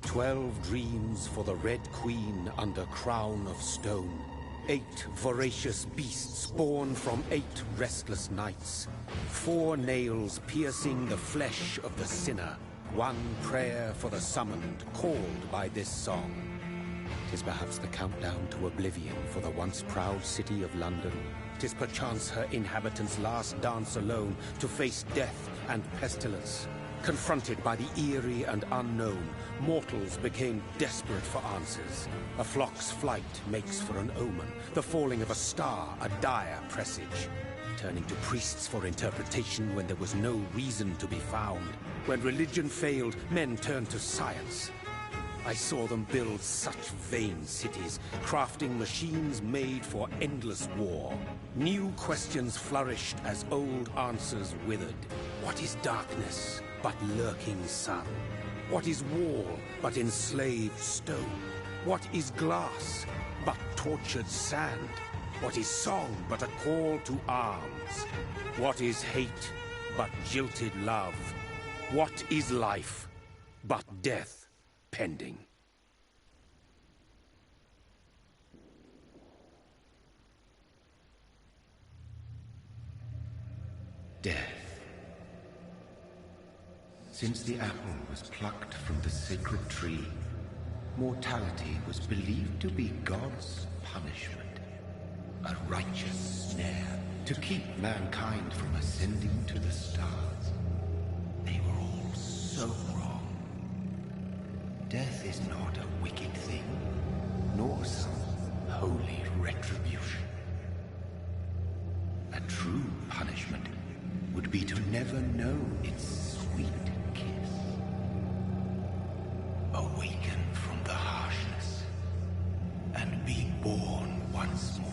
12 dreams for the Red Queen under crown of stone. 8 voracious beasts born from 8 restless nights. 4 nails piercing the flesh of the sinner. 1 prayer for the summoned, called by this song. 'Tis perhaps the countdown to oblivion for the once proud city of London. 'Tis perchance her inhabitants' last dance alone to face death and pestilence. Confronted by the eerie and unknown, mortals became desperate for answers. A flock's flight makes for an omen, the falling of a star a dire presage. Turning to priests for interpretation when there was no reason to be found. When religion failed, men turned to science. I saw them build such vain cities, crafting machines made for endless war. New questions flourished as old answers withered. What is darkness but lurking sun? What is wall but enslaved stone? What is glass but tortured sand? What is song but a call to arms? What is hate but jilted love? What is life but death pending? Death. Since the apple was plucked from the sacred tree, mortality was believed to be God's punishment. A righteous snare to keep mankind from ascending to the stars. They were all so wrong. Death is not a wicked thing, nor some holy retribution. A true punishment would be to never know its sweet kiss. Awaken from the harshness and be born once more.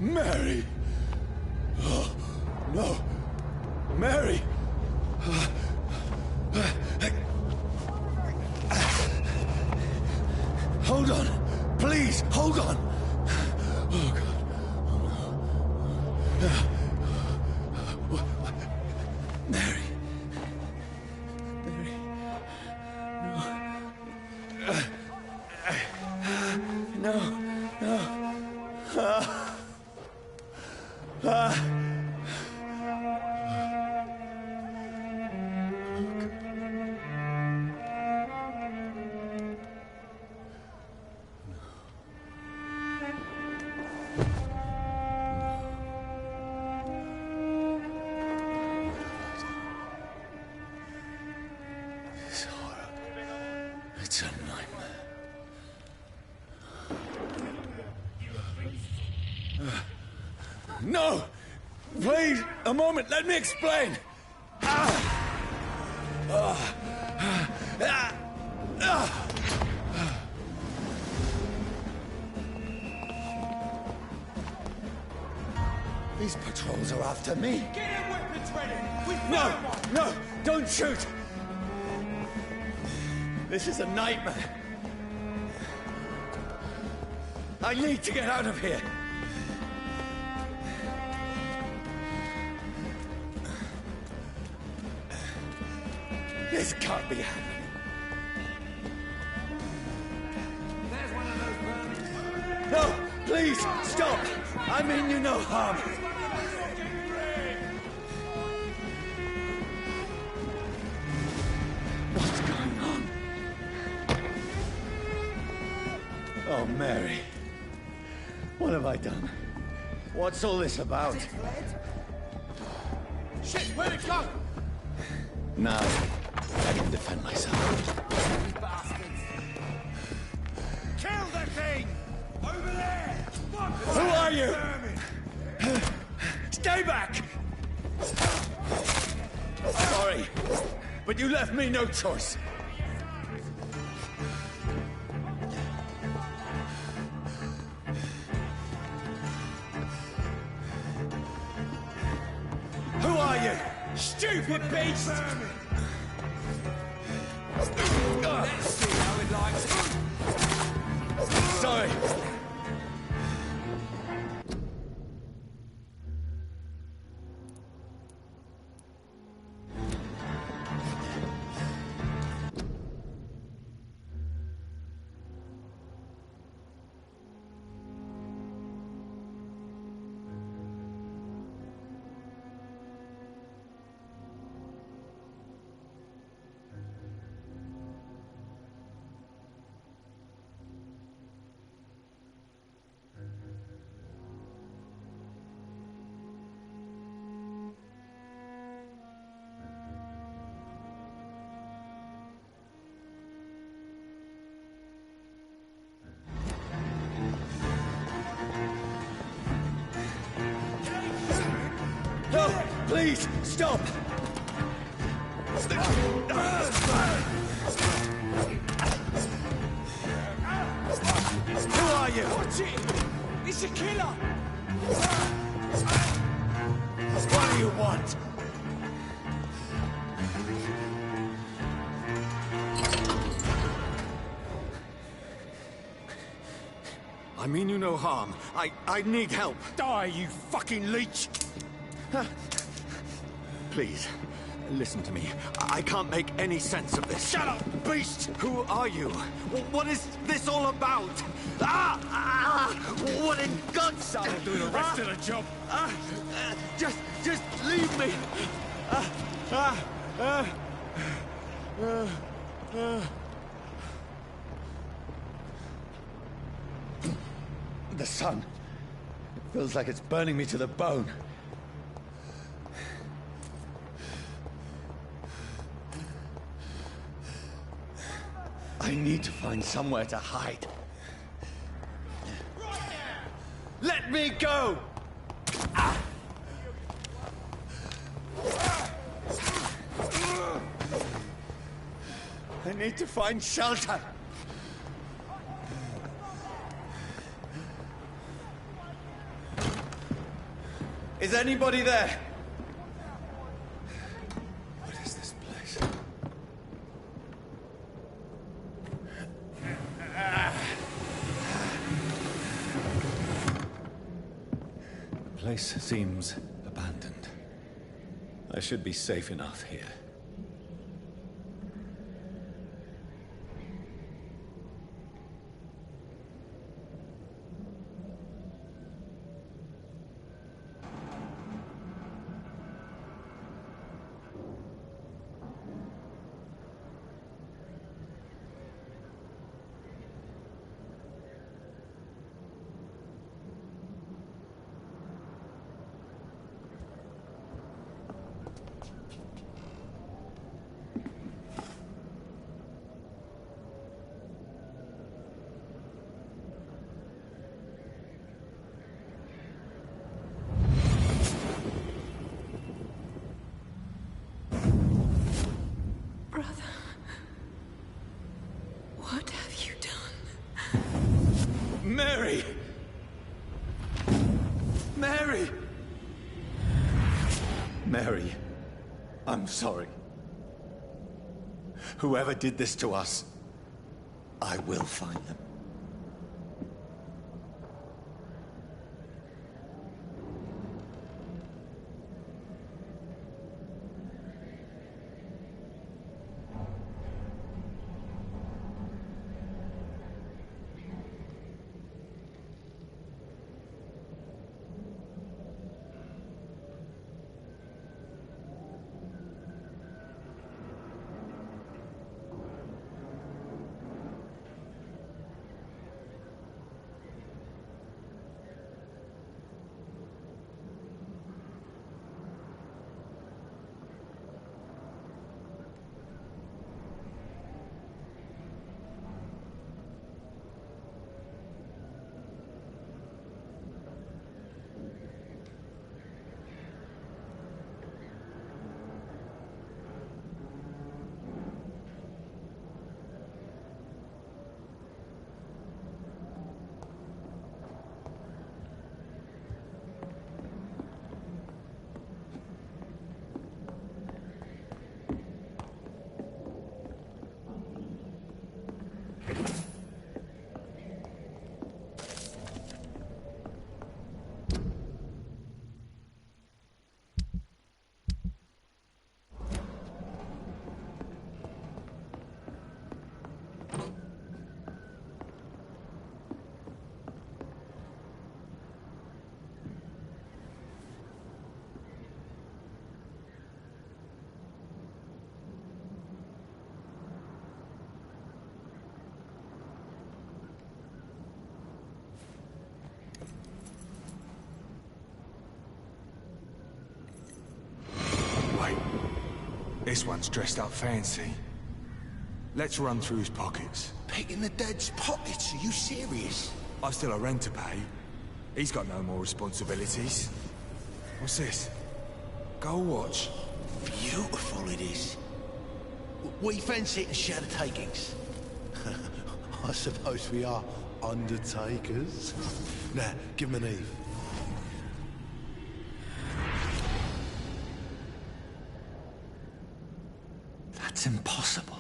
Mary! Oh, no! Mary! Hold on! Please, hold on! Oh, God. Mary! Mary! No. No! Please, a moment, let me explain! These patrols are after me. Get your weapons ready! No! No! Don't shoot! This is a nightmare. I need to get out of here. This can't be happening. There's one of those vermin. No! Please, stop! I mean you no harm. What's going on? Oh, Mary. What have I done? What's all this about? Shit, where'd it go? Now, I can defend myself. Bastards. Kill the thing! Over there! Fuck! Who are you? Stay back! Sorry, but you left me no choice. Who are you? Stupid beast! Let's see how it likes it. Sorry. No, please, stop! Who are you? Watch it! It's a killer! What do you want? I mean you no harm. I need help. Die, you fucking leech! Please, listen to me. I can't make any sense of this. Shut up, beast! Who are you? What is this all about? What in God's name? I'll do the rest of the job. Just leave me. The sun. It feels like it's burning me to the bone. I need to find somewhere to hide. Let me go! I need to find shelter. Is anybody there? What is this place? The place seems abandoned. I should be safe enough here. I'm sorry. Whoever did this to us, I will find them. This one's dressed up fancy. Let's run through his pockets. Picking the dead's pockets? Are you serious? I've still a rent to pay. He's got no more responsibilities. What's this? Gold watch. Beautiful it is. We fence it and share the takings. I suppose we are undertakers. Now, give him an Eve. That's impossible.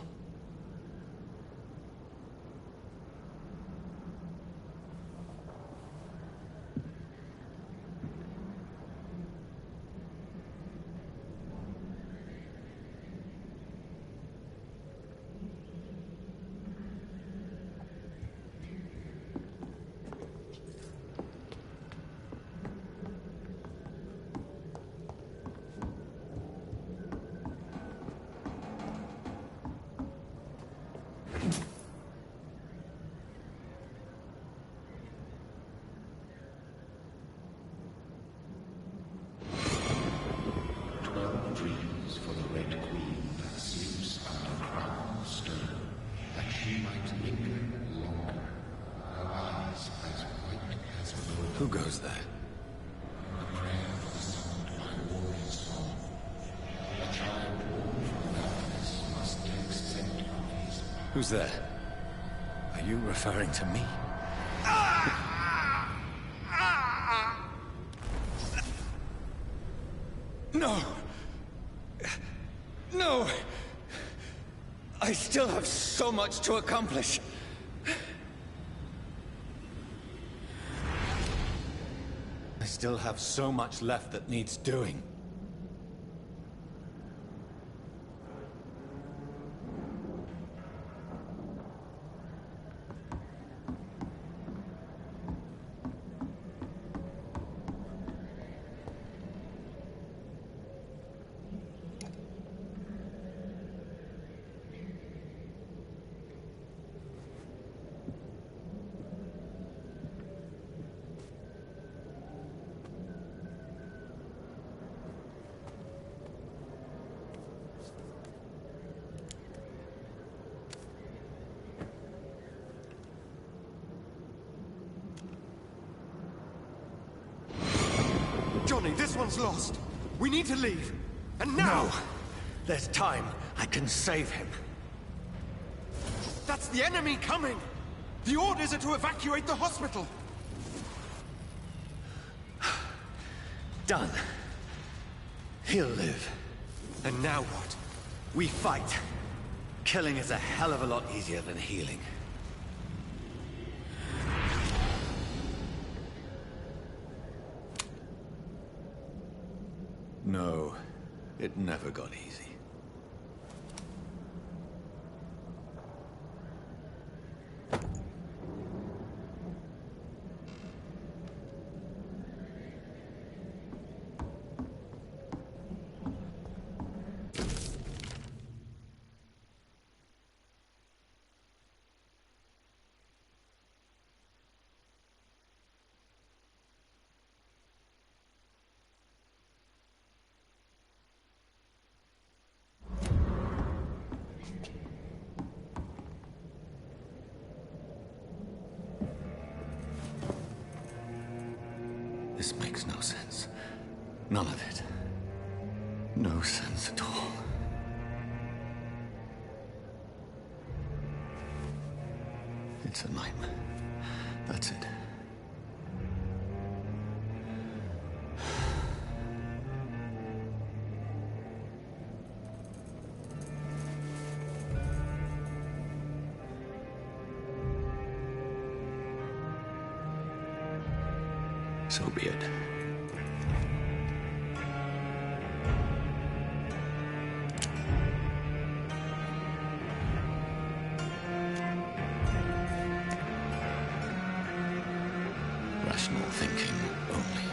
Dreams for the Red Queen that sleeps under crown of stone, that she might linger longer, her eyes as white as snow. Who goes there? A prayer for the sound of my warrior's song. A child born from darkness must take scent of his. Who's there? Are you referring to me? No! No! I still have so much to accomplish. I still have so much left that needs doing. Johnny, this one's lost. We need to leave. And now! No! There's time. I can save him. That's the enemy coming! The orders are to evacuate the hospital! Done. He'll live. And now what? We fight. Killing is a hell of a lot easier than healing. No, it never got easy. This makes no sense. None of it. No sense at all. It's a nightmare. That's it. So be it. Rational thinking only.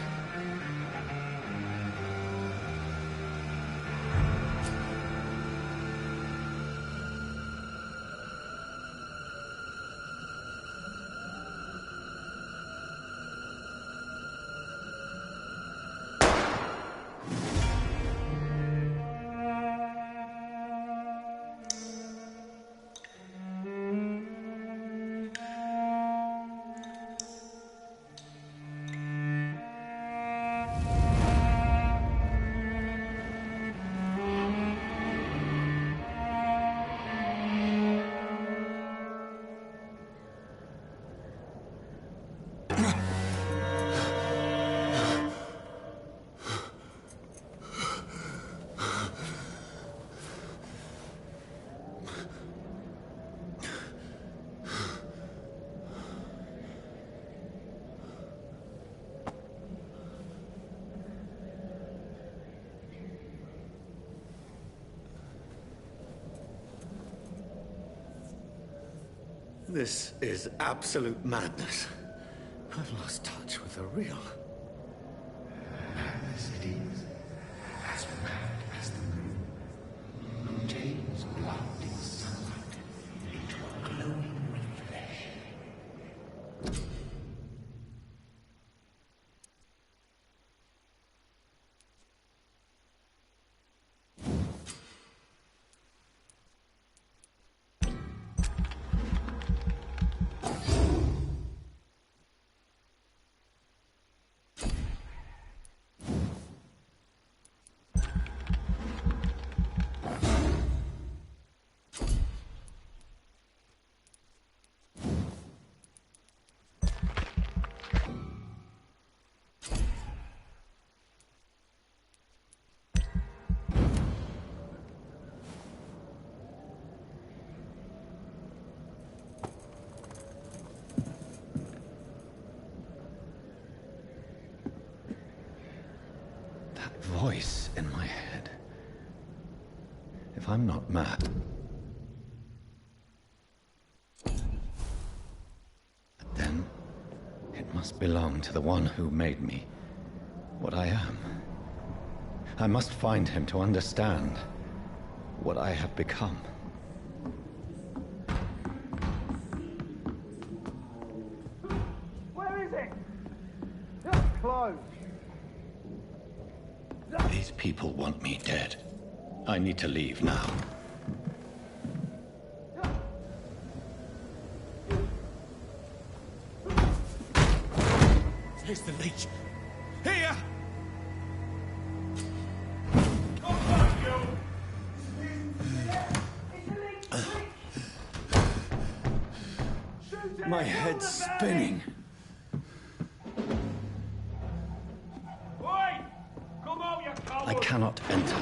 This is absolute madness. I've lost touch with the real. Madness it is, as mad as the moon, who takes blinding sunlight into a glowing reflection. Voice in my head. If I'm not mad, then it must belong to the one who made me what I am. I must find him to understand what I have become. Where is it? Just close. These people want me dead. I need to leave now. Here's the leech. Here! My head's spinning. I cannot enter.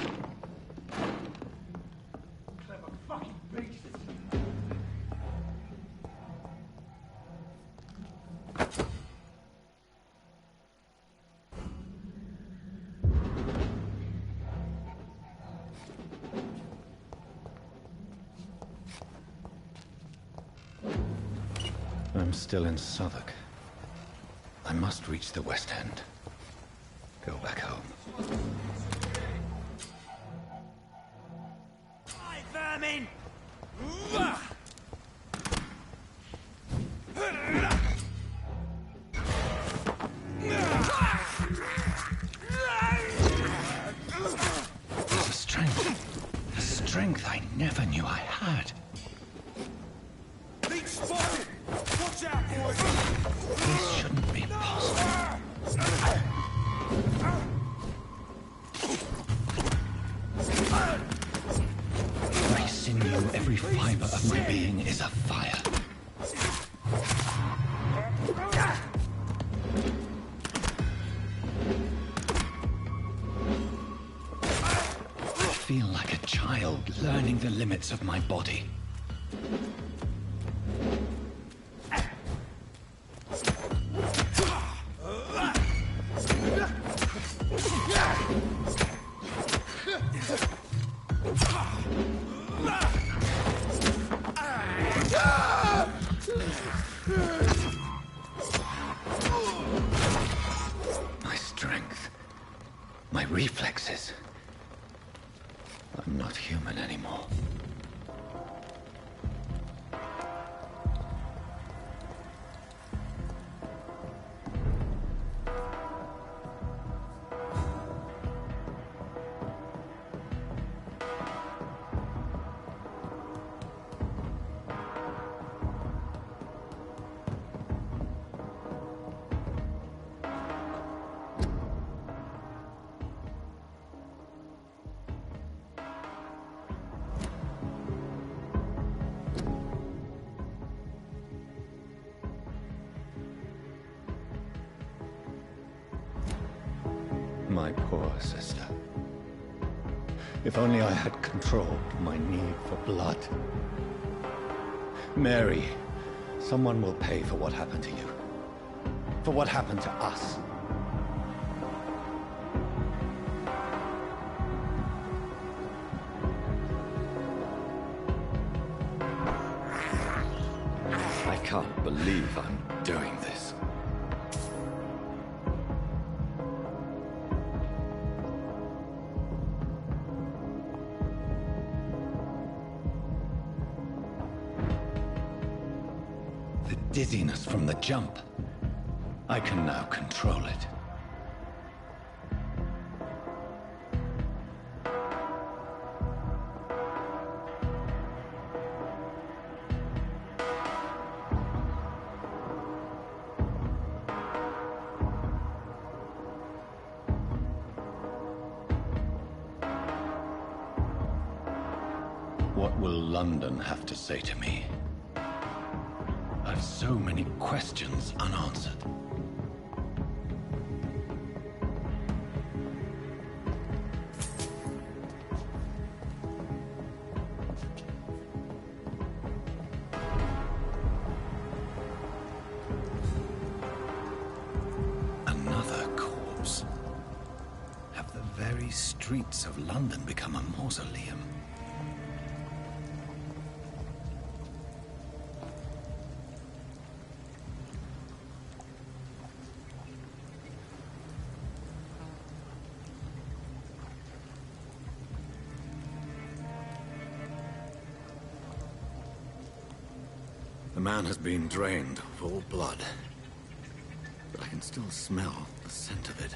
am still in Southwark. I must reach the West End. Go back home. Hi, vermin! The strength I never knew I had. Beach spotted! Watch out, boys! This shouldn't be possible. My sinew, every fiber of my being is afire. I feel like a child learning the limits of my body. My strength, my reflexes. I'm not human anymore. My poor sister. If only I had controlled my need for blood. Mary, someone will pay for what happened to you. For what happened to us. I can't believe I'm doing this. The dizziness from the jump. I can now control it. What will London have to say to me? I've so many questions unanswered. Another corpse. Have the very streets of London become a mausoleum? The man has been drained of all blood, but I can still smell the scent of it.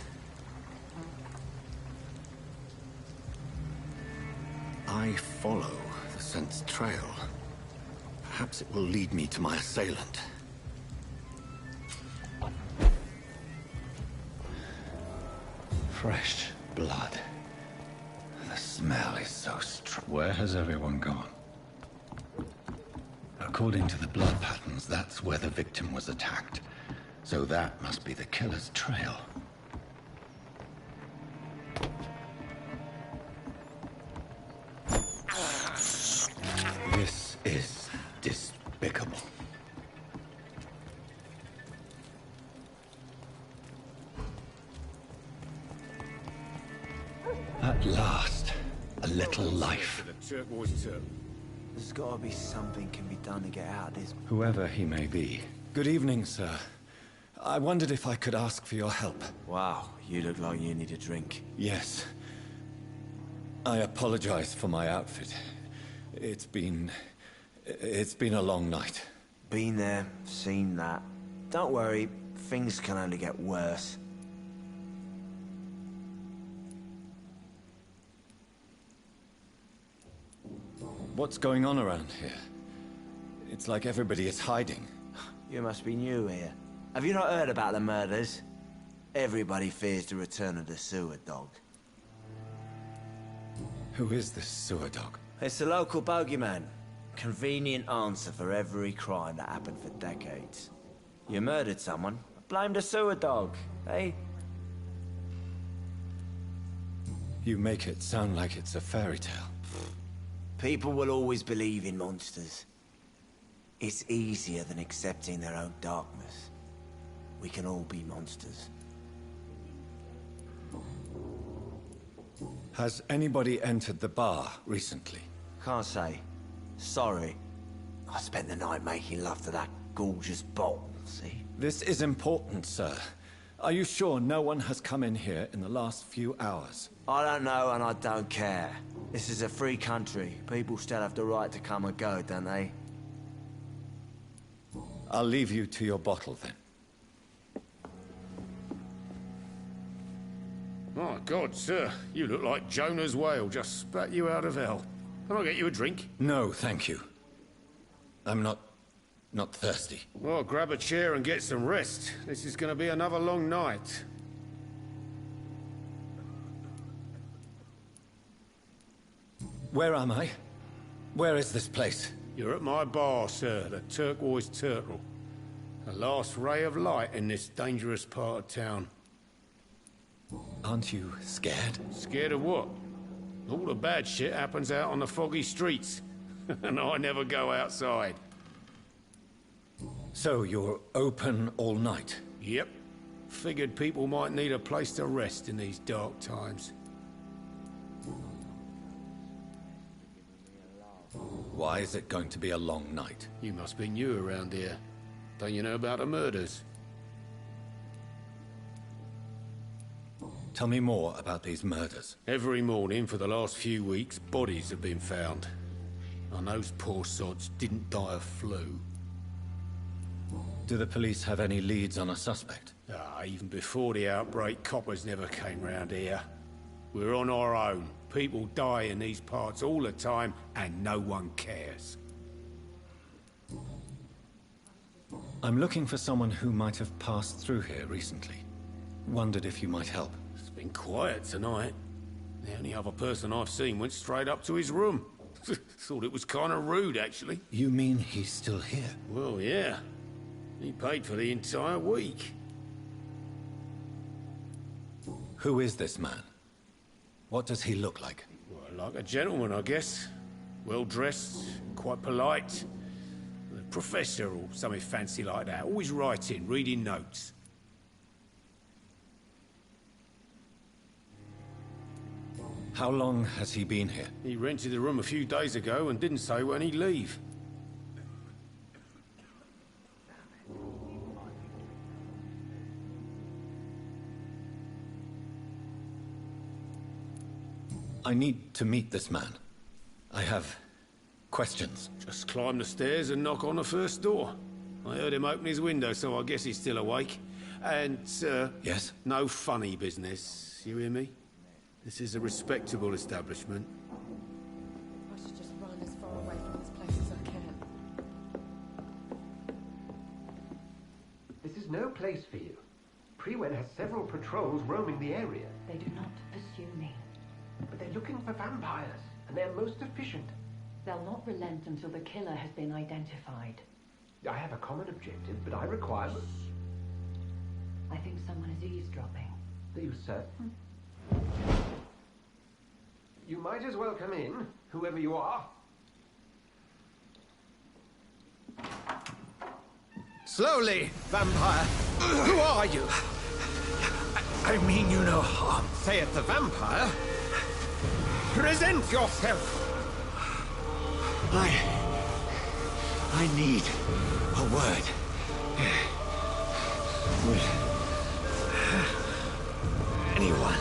I follow the scent's trail. Perhaps it will lead me to my assailant. Fresh blood. The smell is so strong. Where has everyone gone? According to the blood patterns, that's where the victim was attacked. So that must be the killer's trail. This is despicable. At last, a little life. There's gotta be something can be done to get out of this. Whoever he may be, Good evening, sir. I wondered if I could ask for your help. Wow, you look like you need a drink. Yes. I apologize for my outfit. It's been a long night. Been there, seen that. Don't worry, things can only get worse. What's going on around here? It's like everybody is hiding. You must be new here. Have you not heard about the murders? Everybody fears the return of the sewer dog. Who is this sewer dog? It's the local bogeyman. Convenient answer for every crime that happened for decades. You murdered someone, blame the sewer dog, eh? You make it sound like it's a fairy tale. People will always believe in monsters. It's easier than accepting their own darkness. We can all be monsters. Has anybody entered the bar recently? Can't say. Sorry. I spent the night making love to that gorgeous bottle, see? This is important, sir. Are you sure no one has come in here in the last few hours? I don't know and I don't care. This is a free country. People still have the right to come and go, don't they? I'll leave you to your bottle, then. My God, sir, you look like Jonah's whale just spat you out of hell. Can I get you a drink? No, thank you. I'm not thirsty. Well, grab a chair and get some rest. This is going to be another long night. Where am I? Where is this place? You're at my bar, sir, the Turquoise Turtle. The last ray of light in this dangerous part of town. Aren't you scared? Scared of what? All the bad shit happens out on the foggy streets. And I never go outside. So you're open all night? Yep. Figured people might need a place to rest in these dark times. Why is it going to be a long night? You must be new around here. Don't you know about the murders? Tell me more about these murders. Every morning for the last few weeks, bodies have been found. And those poor sods didn't die of flu. Do the police have any leads on a suspect? Even before the outbreak, coppers never came round here. We're on our own. People die in these parts all the time, and no one cares. I'm looking for someone who might have passed through here recently. Wondered if you might help. It's been quiet tonight. The only other person I've seen went straight up to his room. Thought it was kind of rude, actually. You mean he's still here? Well, yeah. He paid for the entire week. Who is this man? What does he look like? Well, like a gentleman, I guess. Well-dressed, quite polite. A professor or something fancy like that. Always writing, reading notes. How long has he been here? He rented the room a few days ago and didn't say when he'd leave. I need to meet this man. I have questions. Just climb the stairs and knock on the first door. I heard him open his window, so I guess he's still awake. And, Yes? no funny business. You hear me? This is a respectable establishment. I should just run as far away from this place as I can. This is no place for you. Prewen has several patrols roaming the area. They do not pursue me. But they're looking for vampires, and they're most efficient. They'll not relent until the killer has been identified. I have a common objective, but I require... I think someone is eavesdropping. Are you certain? You might as well come in, whoever you are. Slowly, vampire. Who are you? I mean you no harm, saith the vampire. Present yourself. I need a word Would anyone...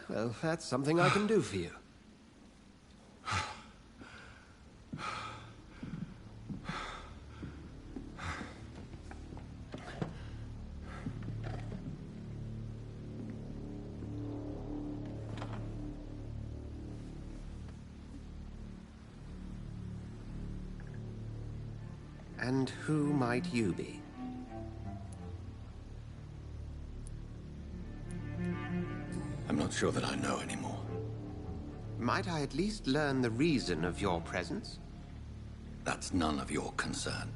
Well, that's something I can do for you. And who might you be? I'm not sure that I know anymore. Might I at least learn the reason of your presence? That's none of your concern.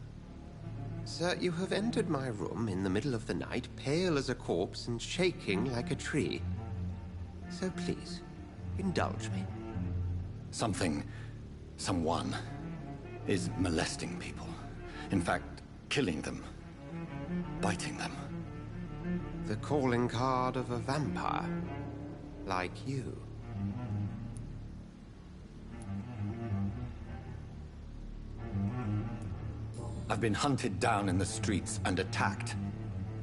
Sir, you have entered my room in the middle of the night, pale as a corpse and shaking like a tree. So please, indulge me. Someone is molesting people. In fact, killing them. Biting them. The calling card of a vampire. Like you. I've been hunted down in the streets and attacked.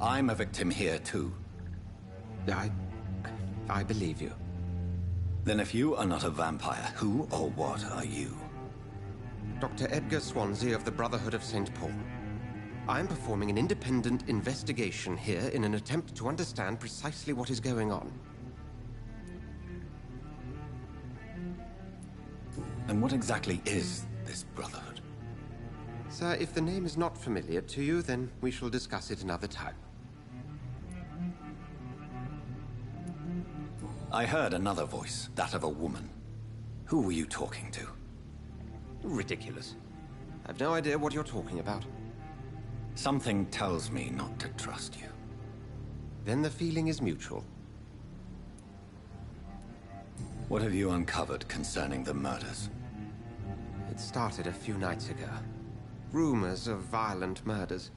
I'm a victim here, too. I believe you. Then if you are not a vampire, who or what are you? Dr. Edgar Swansea of the Brotherhood of St. Paul. I'm performing an independent investigation here in an attempt to understand precisely what is going on. And what exactly is this Brotherhood? Sir, if the name is not familiar to you, then we shall discuss it another time. I heard another voice, that of a woman. Who were you talking to? Ridiculous. I've no idea what you're talking about. Something tells me not to trust you. Then the feeling is mutual. What have you uncovered concerning the murders? It started a few nights ago. Rumors of violent murders.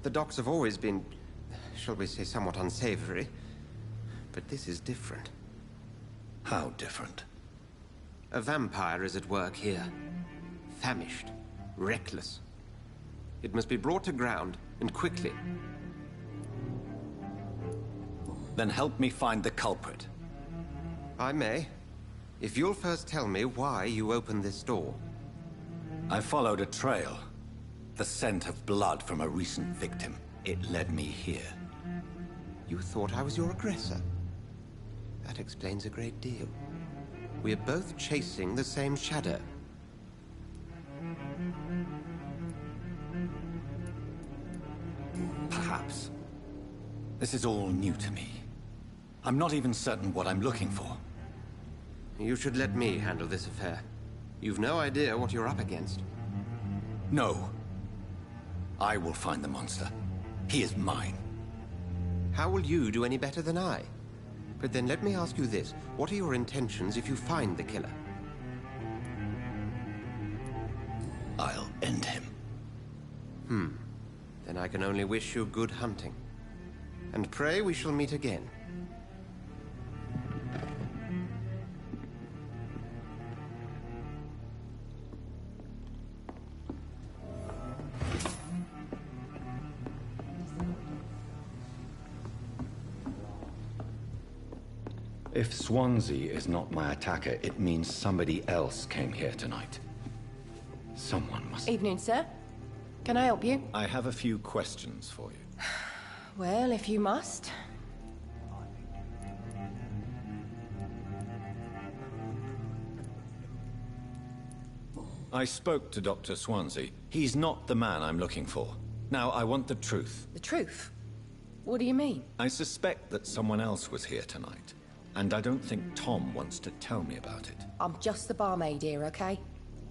The docks have always been, shall we say, somewhat unsavory. But this is different. How different? A vampire is at work here. Famished. Reckless. It must be brought to ground, and quickly. Then help me find the culprit. I may. If you'll first tell me why you opened this door. I followed a trail. The scent of blood from a recent victim. It led me here. You thought I was your aggressor? That explains a great deal. We're both chasing the same shadow. Perhaps. This is all new to me. I'm not even certain what I'm looking for. You should let me handle this affair. You've no idea what you're up against. No. I will find the monster. He is mine. How will you do any better than I? But then let me ask you this. What are your intentions if you find the killer? I'll end him. Then I can only wish you good hunting. And pray we shall meet again. If Swansea is not my attacker, it means somebody else came here tonight. Someone must... Evening, sir. Can I help you? I have a few questions for you. Well, if you must. I spoke to Dr. Swansea. He's not the man I'm looking for. Now, I want the truth. The truth? What do you mean? I suspect that someone else was here tonight. And I don't think Tom wants to tell me about it. I'm just the barmaid here, okay?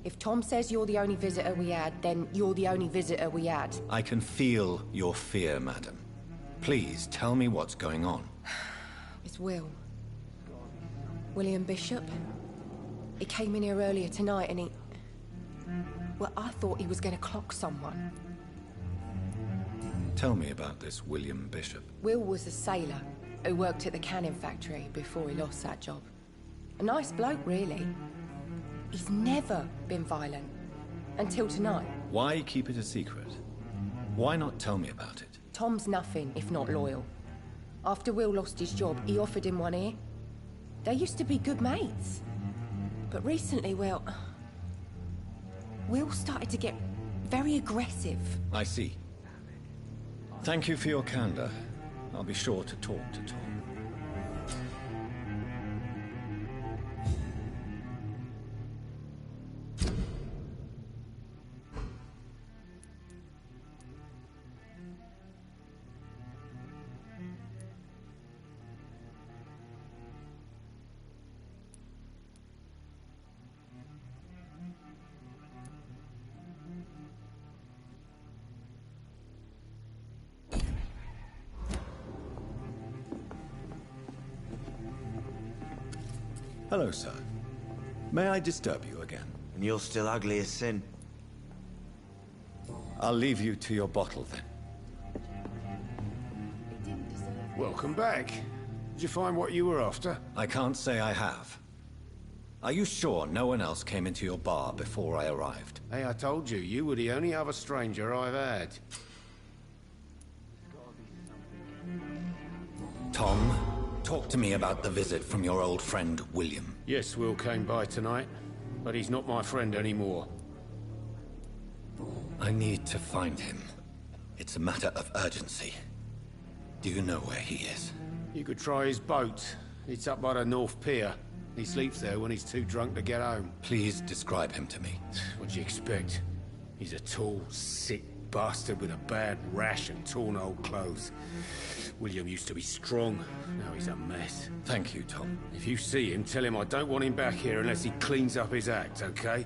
If Tom says you're the only visitor we had, then you're the only visitor we had. I can feel your fear, madam. Please, tell me what's going on. It's Will. William Bishop. He came in here earlier tonight and he... Well, I thought he was going to clock someone. Tell me about this William Bishop. Will was a sailor. who worked at the canning factory before he lost that job. A nice bloke, really. He's never been violent. Until tonight. Why keep it a secret? Why not tell me about it? Tom's nothing if not loyal. After Will lost his job, he offered him one ear. They used to be good mates. But recently, well... Will started to get very aggressive. I see. Thank you for your candor. I'll be sure to talk to Tom. Hello, sir. May I disturb you again? And you're still ugly as sin. I'll leave you to your bottle, then. Welcome back. Did you find what you were after? I can't say I have. Are you sure no one else came into your bar before I arrived? Hey, I told you, you were the only other stranger I've had. Tom, talk to me about the visit from your old friend, William. Yes, Will came by tonight, but he's not my friend anymore. I need to find him. It's a matter of urgency. Do you know where he is? You could try his boat. It's up by the North Pier. He sleeps there when he's too drunk to get home. Please describe him to me. What'd you expect? He's a tall, sick bastard with a bad rash and torn old clothes. William used to be strong. Now he's a mess. Thank you, Tom. If you see him, tell him I don't want him back here unless he cleans up his act, okay?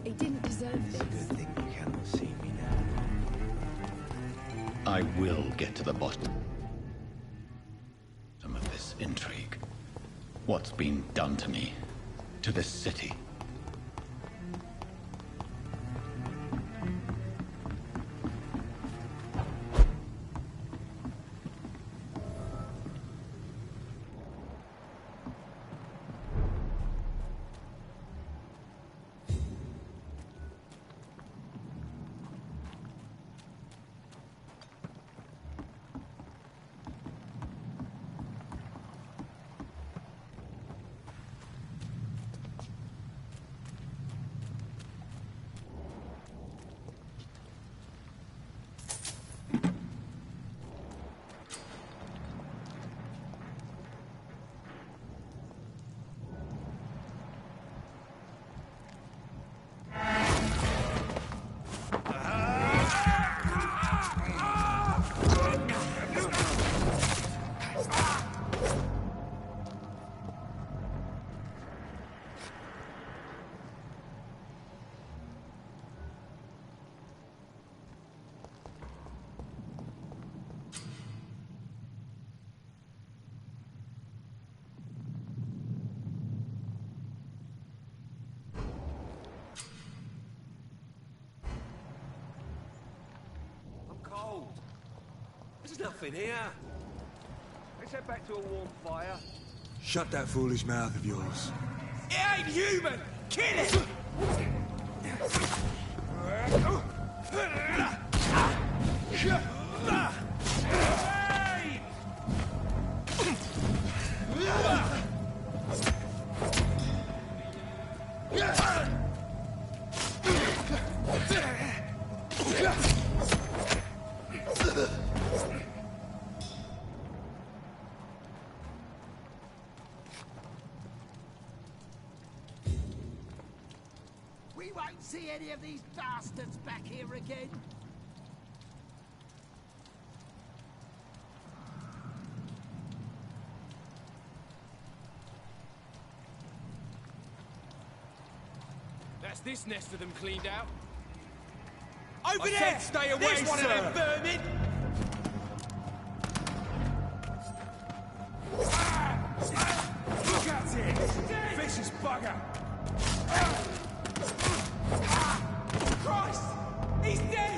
He didn't deserve this. Good thing you cannot see me now. I will get to the bottom of this intrigue. What's been done to me, to this city? There's nothing here. Let's head back to a warm fire. Shut that foolish mouth of yours. It ain't human! Kill it! We won't see any of these bastards back here again. That's this nest of them cleaned out. Over there! Stay away, There's one sir. of them vermin! Look at it! Vicious bugger! Christ! He's dead!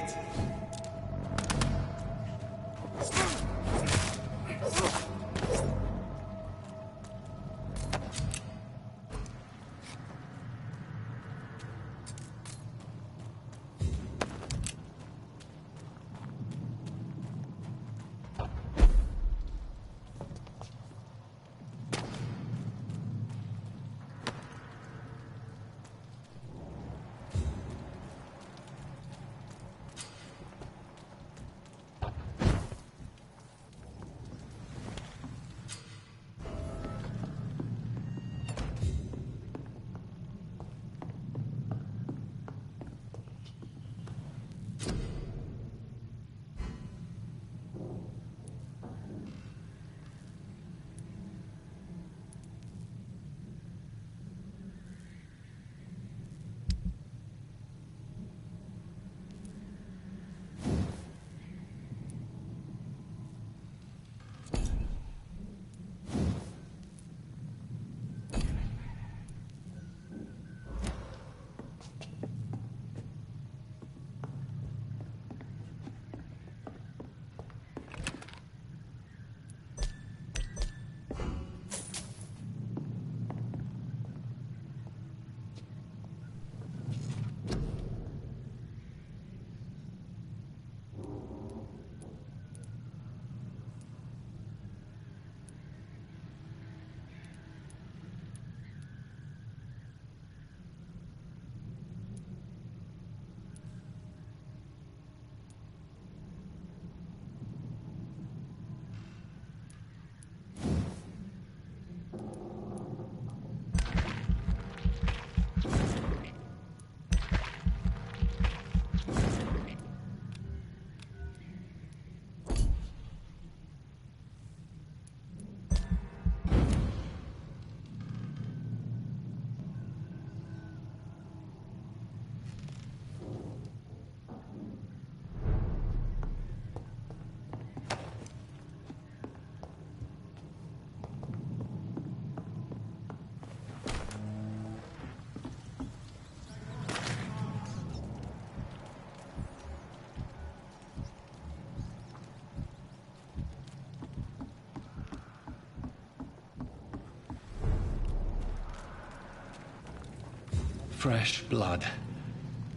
Fresh blood.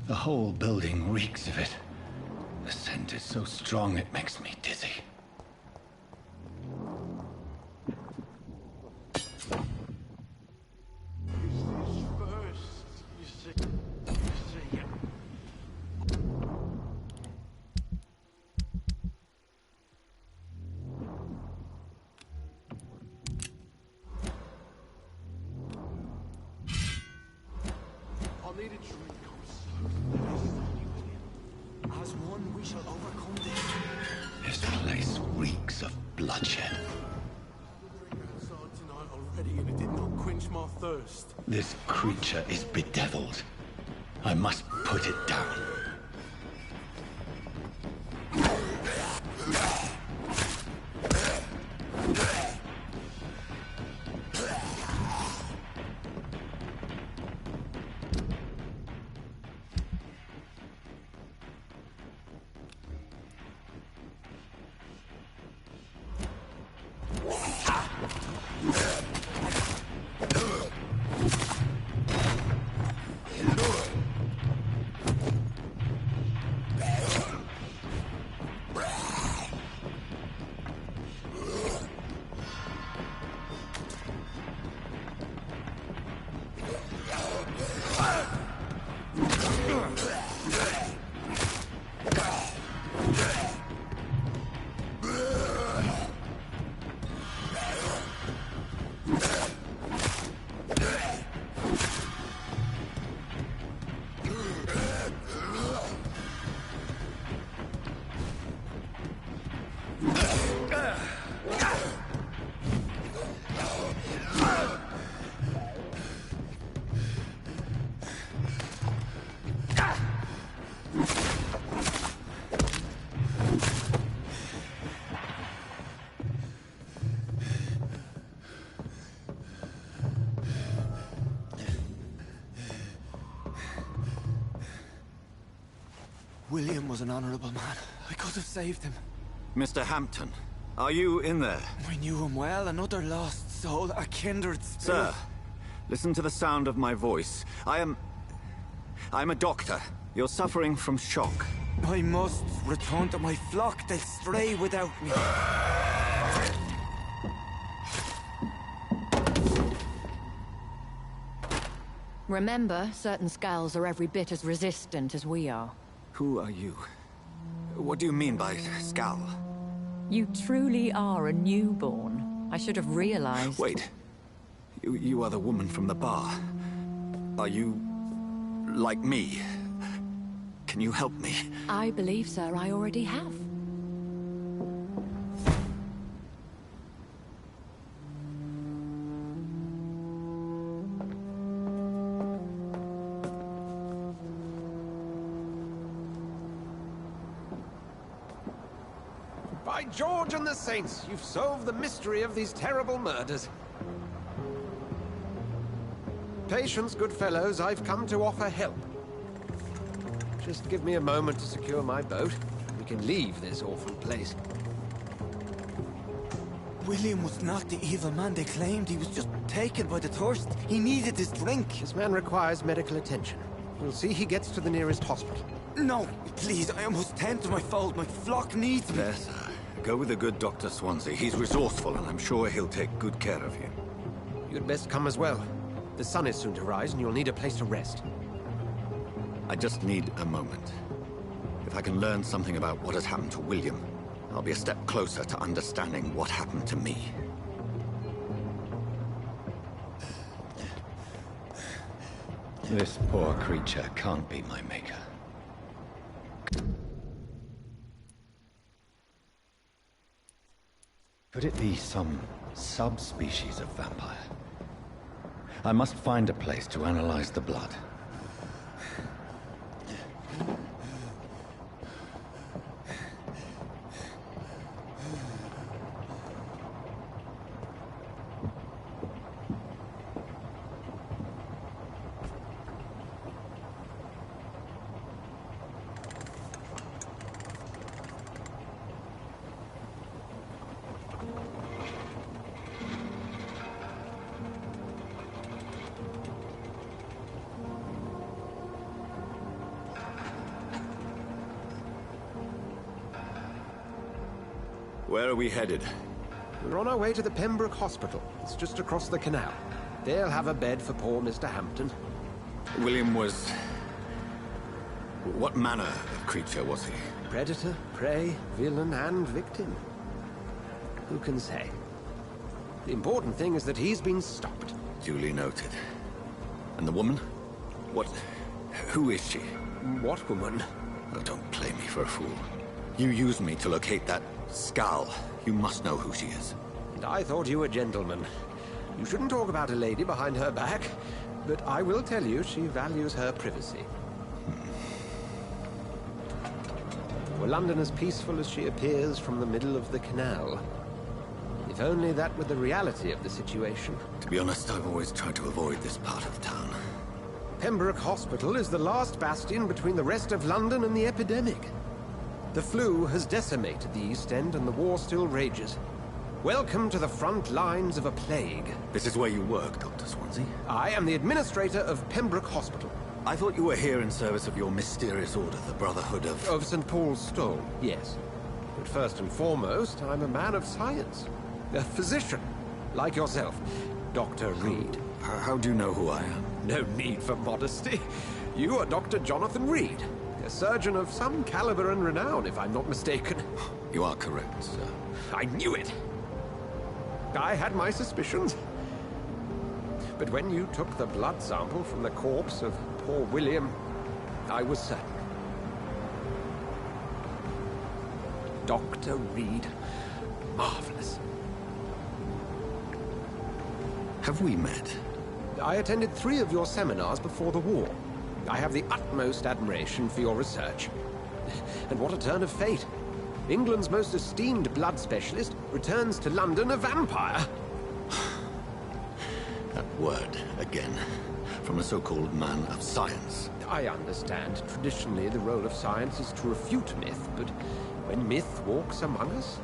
The whole building reeks of it. The scent is so strong it makes me dizzy. This place reeks of bloodshed. And it did not quench my thirst. This creature is bedeviled. I must put it down. William was an honorable man. I could have saved him. Mr. Hampton, are you in there? I knew him well, another lost soul, a kindred spirit. Sir, listen to the sound of my voice. I'm a doctor. You're suffering from shock. I must return to my flock. They'll stray without me. Remember, certain skulls are every bit as resistant as we are. Who are you? What do you mean by Skal? You truly are a newborn. I should have realized. Wait. You are the woman from the bar. Are you... like me? Can you help me? I believe, sir, I already have. By George and the Saints, you've solved the mystery of these terrible murders. Patience, good fellows, I've come to offer help. Just give me a moment to secure my boat. We can leave this awful place. William was not the evil man they claimed. He was just taken by the thirst. He needed this drink. This man requires medical attention. We'll see he gets to the nearest hospital. No, please, I must tend to my fold. My flock needs me. Yes, sir. Go with the good Dr. Swansea. He's resourceful, and I'm sure he'll take good care of you. You'd best come as well. The sun is soon to rise, and you'll need a place to rest. I just need a moment. If I can learn something about what has happened to William, I'll be a step closer to understanding what happened to me. This poor creature can't be my maker. Could it be some subspecies of vampire? I must find a place to analyze the blood. Where are we headed? We're on our way to the Pembroke Hospital. It's just across the canal. They'll have a bed for poor Mr. Hampton. William was... what manner of creature was he? Predator, prey, villain, and victim. Who can say? The important thing is that he's been stopped. Duly noted. And the woman? What... who is she? What woman? Oh, don't play me for a fool. You used me to locate that Skal. You must know who she is. And I thought you a gentleman. You shouldn't talk about a lady behind her back, but I will tell you she values her privacy. Were London as peaceful as she appears from the middle of the canal? If only that were the reality of the situation. To be honest, I've always tried to avoid this part of town. Pembroke Hospital is the last bastion between the rest of London and the epidemic. The flu has decimated the East End and the war still rages. Welcome to the front lines of a plague. This is where you work, Dr. Swansea? I am the administrator of Pembroke Hospital. I thought you were here in service of your mysterious order, the Brotherhood of... Of St. Paul's Stole, yes. But first and foremost, I'm a man of science. A physician, like yourself, Dr. Reed. How do you know who I am? No need for modesty. You are Dr. Jonathan Reed. A surgeon of some caliber and renown, if I'm not mistaken. You are correct, sir. I knew it! I had my suspicions. But when you took the blood sample from the corpse of poor William, I was certain. Dr. Reed. Marvelous. Have we met? I attended 3 of your seminars before the war. I have the utmost admiration for your research. And what a turn of fate. England's most esteemed blood specialist returns to London a vampire. That word again. from a so-called man of science. I understand. Traditionally, the role of science is to refute myth, but when myth walks among us,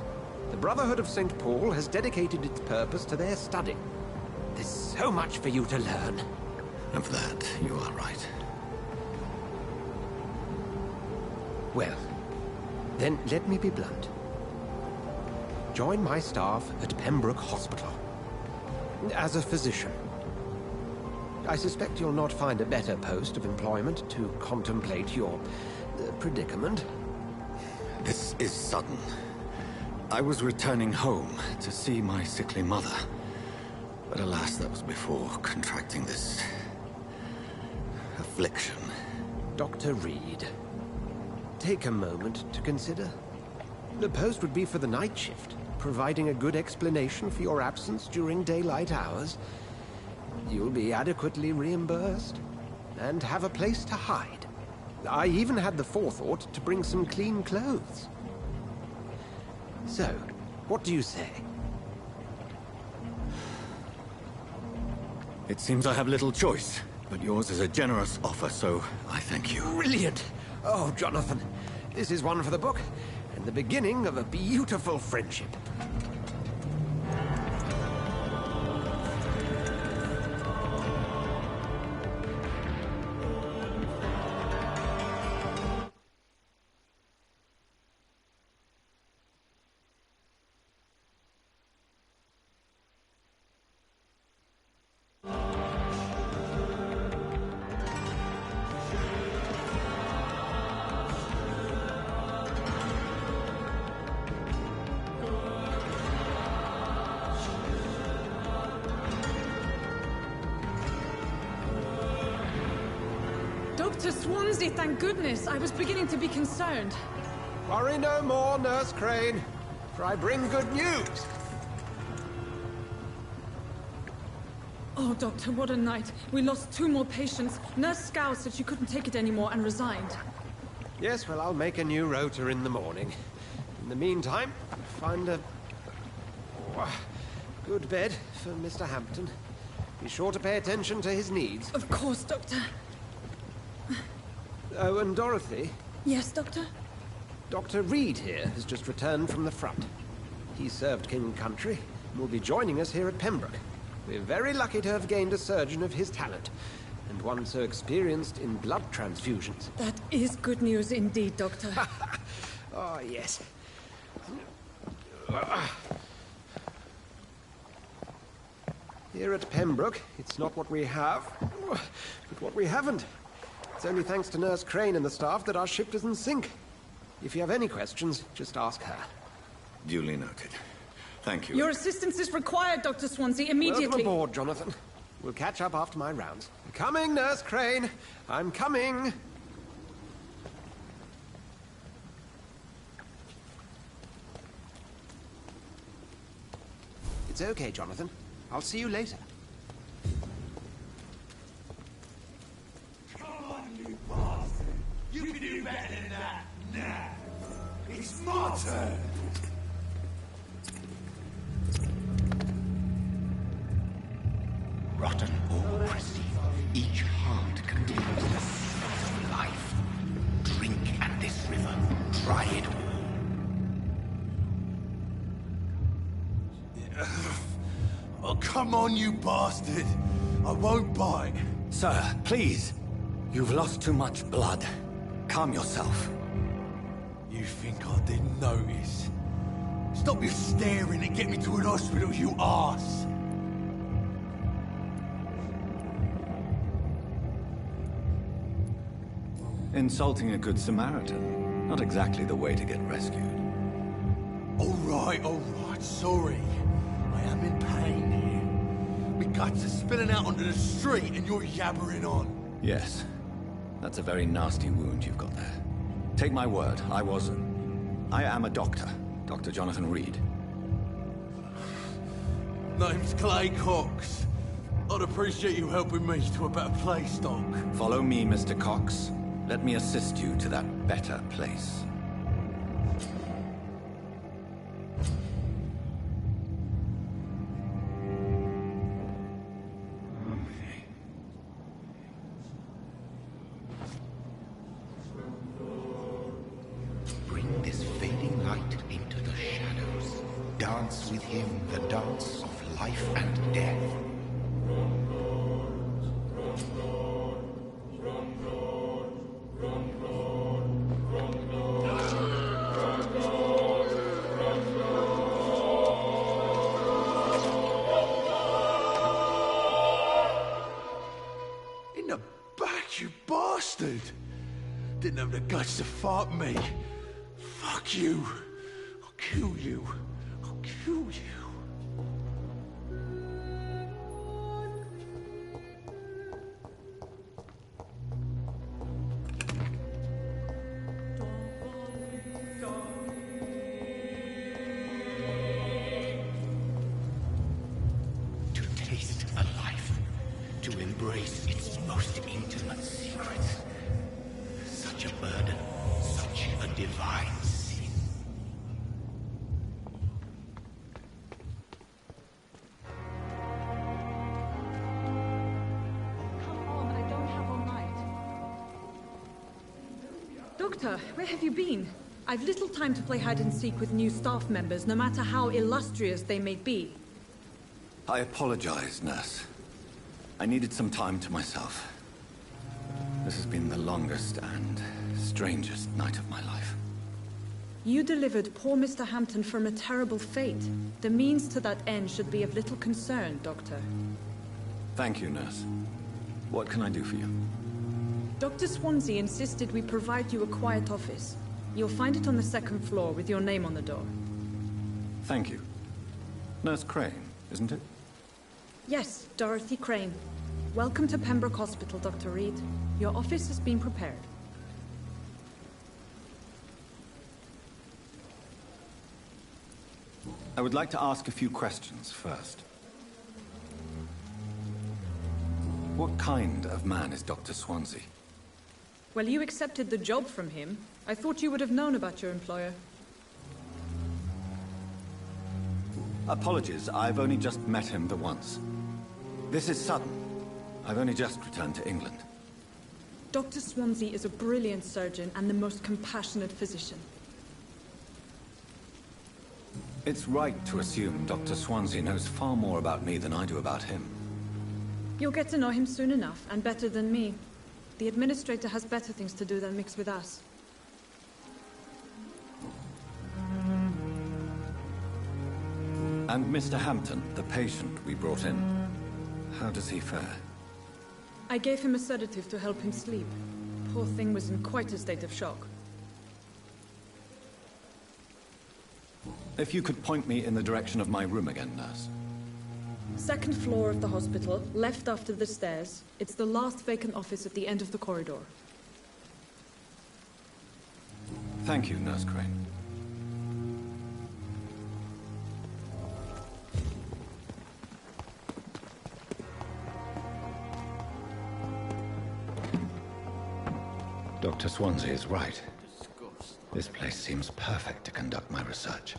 the Brotherhood of St. Paul has dedicated its purpose to their study. There's so much for you to learn. Of that, you are right. Well, then let me be blunt. Join my staff at Pembroke Hospital. As a physician. I suspect you'll not find a better post of employment to contemplate your predicament. This is sudden. I was returning home to see my sickly mother. But alas, that was before contracting this affliction. Dr. Reed, take a moment to consider. The post would be for the night shift, providing a good explanation for your absence during daylight hours. You'll be adequately reimbursed, and have a place to hide. I even had the forethought to bring some clean clothes. So, what do you say? It seems I have little choice, but yours is a generous offer, so I thank you. Brilliant! Oh, Jonathan, this is one for the book, and the beginning of a beautiful friendship. Dr. Swansea, thank goodness. I was beginning to be concerned. Worry no more, Nurse Crane, for I bring good news. Oh, Doctor, what a night. We lost 2 more patients. Nurse Scow said she couldn't take it anymore and resigned. Yes, well, I'll make a new rota in the morning. In the meantime, find a good bed for Mr. Hampton. Be sure to pay attention to his needs. Of course, Doctor. Oh, and Dorothy? Yes, Doctor? Dr. Reed here has just returned from the front. He served King and Country and will be joining us here at Pembroke. We're very lucky to have gained a surgeon of his talent, and one so experienced in blood transfusions. That is good news indeed, Doctor. Oh, yes. Here at Pembroke, it's not what we have, but what we haven't. It's only thanks to Nurse Crane and the staff that our ship doesn't sink. If you have any questions, just ask her. Duly noted. Thank you. Your assistance is required, Dr. Swansea, immediately. Welcome aboard, Jonathan. We'll catch up after my rounds. I'm coming, Nurse Crane. I'm coming. It's okay, Jonathan. I'll see you later. Come on, you bastard! You can do better than that now! It's my turn! Rotten or pristine, each heart contains the seed of life. Drink at this river, try it all. Oh, come on, you bastard! I won't bite. Sir, please. You've lost too much blood. Calm yourself. You think I didn't notice? Stop your staring and get me to an hospital, you arse! Insulting a good Samaritan. Not exactly the way to get rescued. All right, sorry. I am in pain here. My guts are spilling out onto the street and you're yabbering on. Yes. That's a very nasty wound you've got there. Take my word, I am a doctor. Dr. Jonathan Reed. Name's Clay Cox. I'd appreciate you helping me to a better place, Doc. Follow me, Mr. Cox. Let me assist you to that better place. dance with him the dance of life and death. In the back, you bastard! Didn't have the guts to fart me. Fuck you. I'll kill you. I'll kill you. To taste a life, to embrace its most intimate secrets. Such a burden, such a divine sin. Come on, I don't have all night. Doctor, where have you been? I've little time to play hide and seek with new staff members, no matter how illustrious they may be. I apologize, nurse. I needed some time to myself. This has been the longest and strangest night of my life. You delivered poor Mr. Hampton from a terrible fate. The means to that end should be of little concern, Doctor. Thank you, nurse. What can I do for you? Dr. Swansea insisted we provide you a quiet office. You'll find it on the second floor with your name on the door. Thank you. Nurse Crane, isn't it? Yes, Dorothy Crane. Welcome to Pembroke Hospital, Dr. Reed. Your office has been prepared. I would like to ask a few questions first. What kind of man is Dr. Swansea? Well, you accepted the job from him. I thought you would have known about your employer. Apologies, I've only just met him the once. This is sudden. I've only just returned to England. Dr. Swansea is a brilliant surgeon and the most compassionate physician. It's right to assume Dr. Swansea knows far more about me than I do about him. You'll get to know him soon enough, and better than me. The administrator has better things to do than mix with us. And Mr. Hampton, the patient we brought in, how does he fare? I gave him a sedative to help him sleep. Poor thing was in quite a state of shock. If you could point me in the direction of my room again, nurse. Second floor of the hospital, left after the stairs. It's the last vacant office at the end of the corridor. Thank you, Nurse Crane. Dr. Swansea is right. This place seems perfect to conduct my research.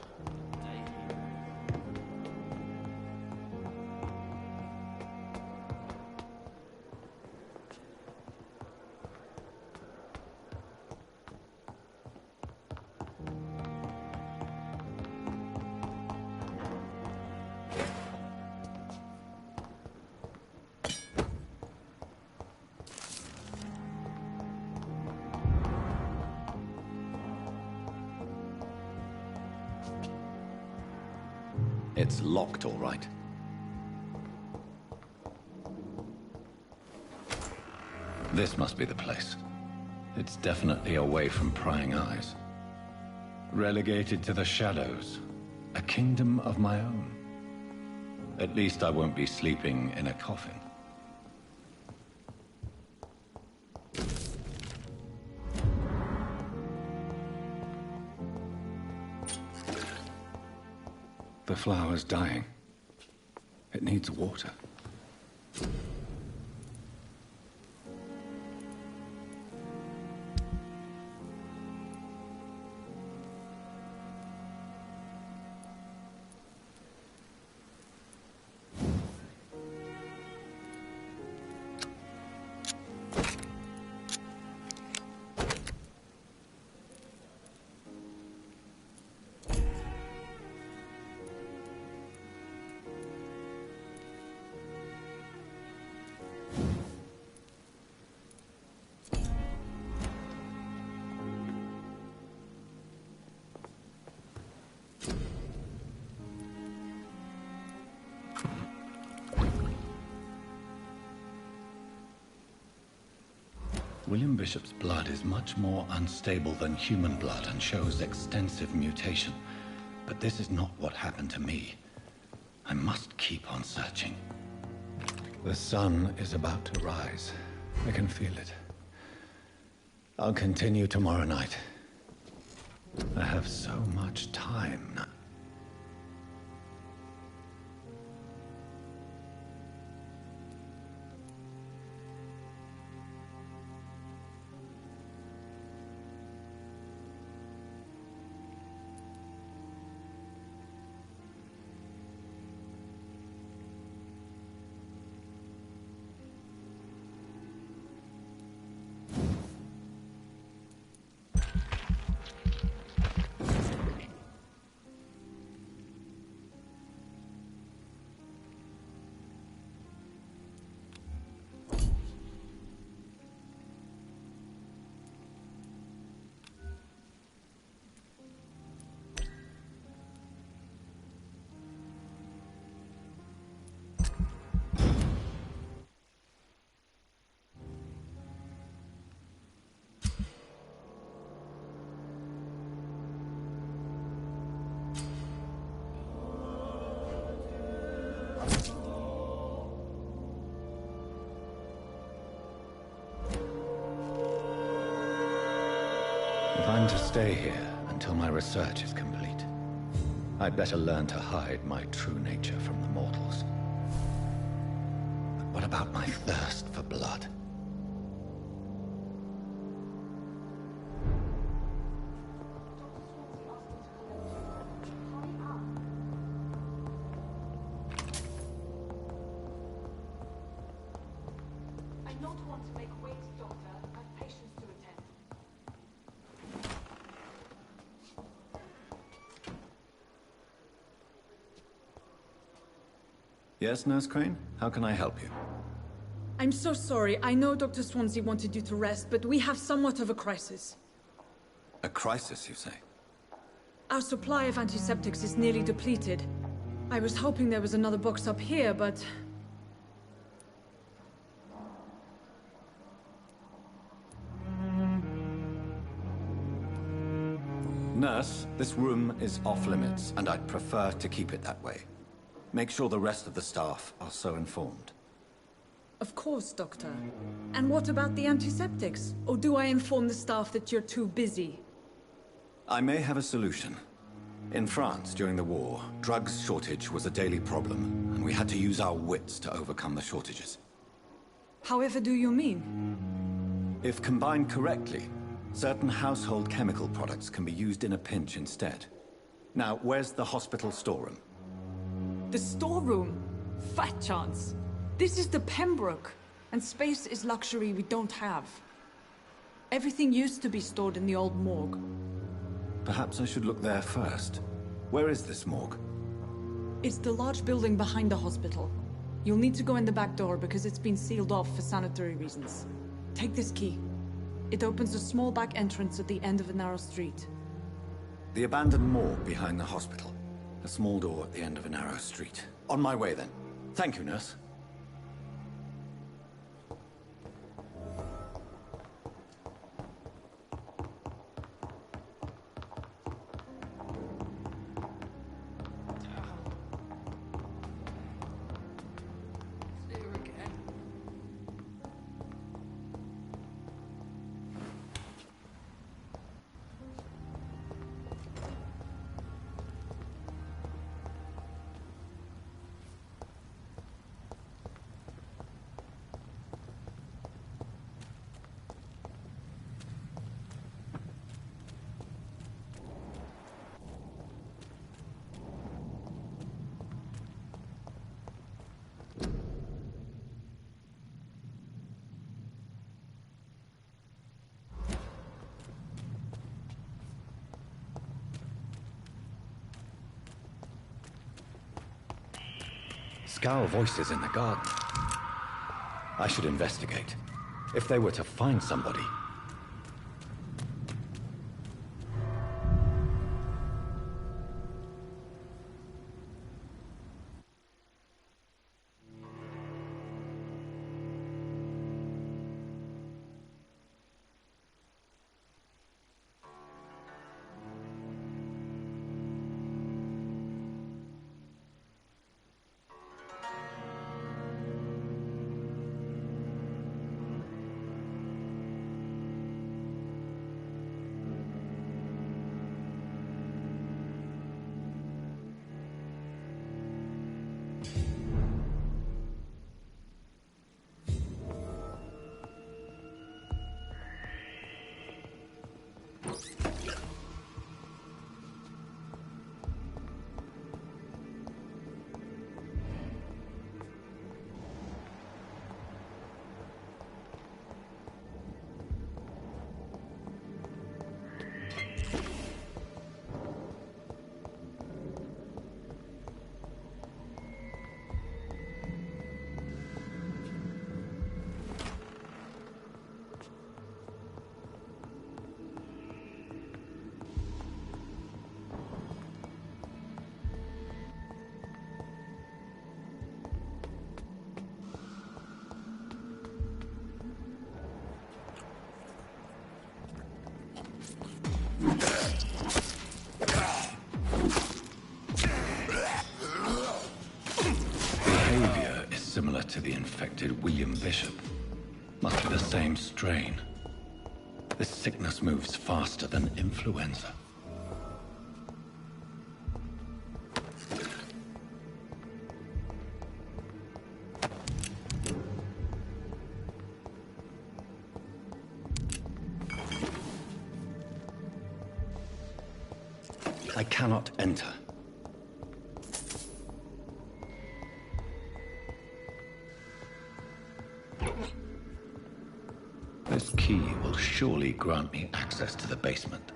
It's locked, all right. This must be the place. It's definitely away from prying eyes. Relegated to the shadows. A kingdom of my own. At least I won't be sleeping in a coffin. The flower's dying. It needs water. William Bishop's blood is much more unstable than human blood and shows extensive mutation. But this is not what happened to me. I must keep on searching. The sun is about to rise. I can feel it. I'll continue tomorrow night. I have so much time now. If I'm to stay here until my research is complete, I'd better learn to hide my true nature from the mortals. But what about my thirst for blood? I not want to make wait, Doctor. I've patients to attend. Yes, Nurse Crane? How can I help you? I'm so sorry. I know Dr. Swansea wanted you to rest, but we have somewhat of a crisis. A crisis, you say? Our supply of antiseptics is nearly depleted. I was hoping there was another box up here, but... Nurse, this room is off limits, and I'd prefer to keep it that way. Make sure the rest of the staff are so informed. Of course, Doctor. And what about the antiseptics? Or do I inform the staff that you're too busy? I may have a solution. In France, during the war, drugs shortage was a daily problem, and we had to use our wits to overcome the shortages. However do you mean? If combined correctly, certain household chemical products can be used in a pinch instead. Now, where's the hospital storeroom? The storeroom? Fat chance. This is the Pembroke, and space is luxury we don't have. Everything used to be stored in the old morgue. Perhaps I should look there first. Where is this morgue? It's the large building behind the hospital. You'll need to go in the back door because it's been sealed off for sanitary reasons. Take this key. It opens a small back entrance at the end of a narrow street. The abandoned morgue behind the hospital. A small door at the end of a narrow street. On my way, then. Thank you, nurse. Scour voices in the garden. I should investigate. If they were to find somebody... the infected William Bishop. Must be the same strain. This sickness moves faster than influenza. I cannot enter. This key will surely grant me access to the basement.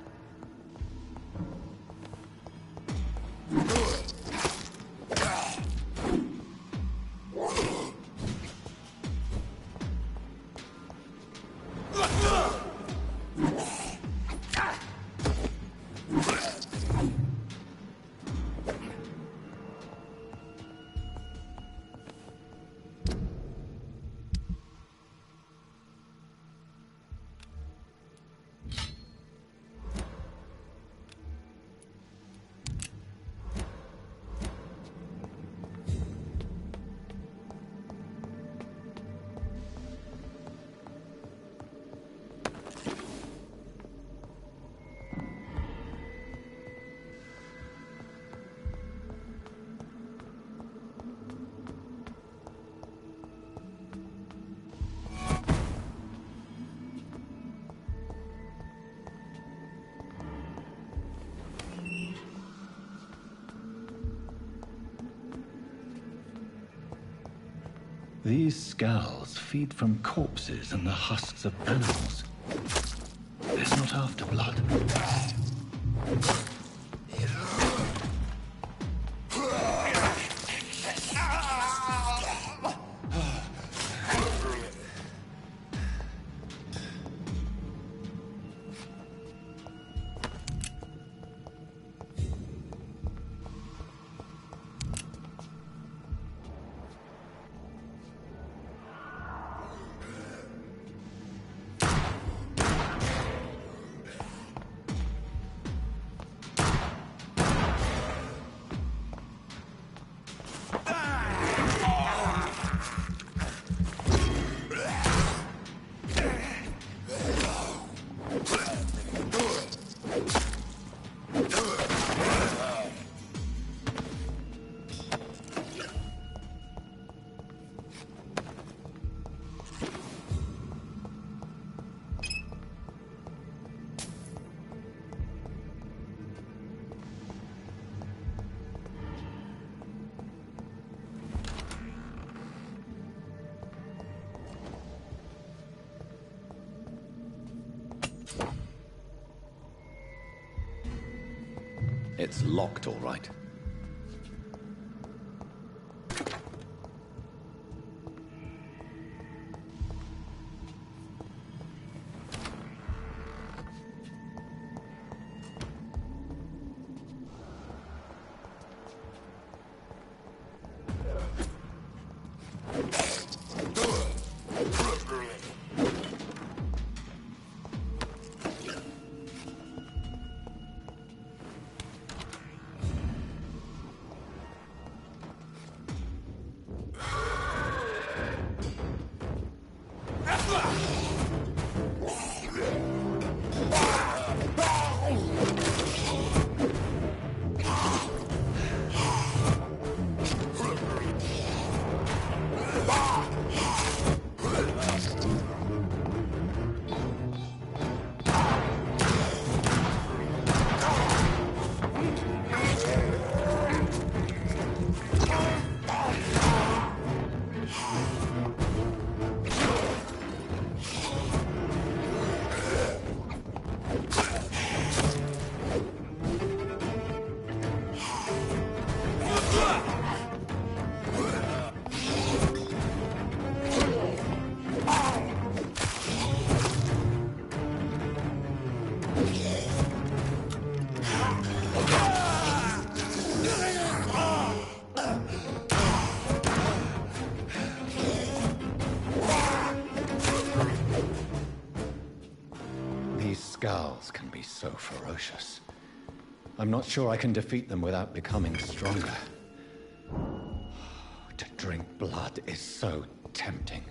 These scowls feed from corpses and the husks of animals. They're not after blood. It's locked, all right. Scowls can be so ferocious. I'm not sure I can defeat them without becoming stronger. To drink blood is so tempting.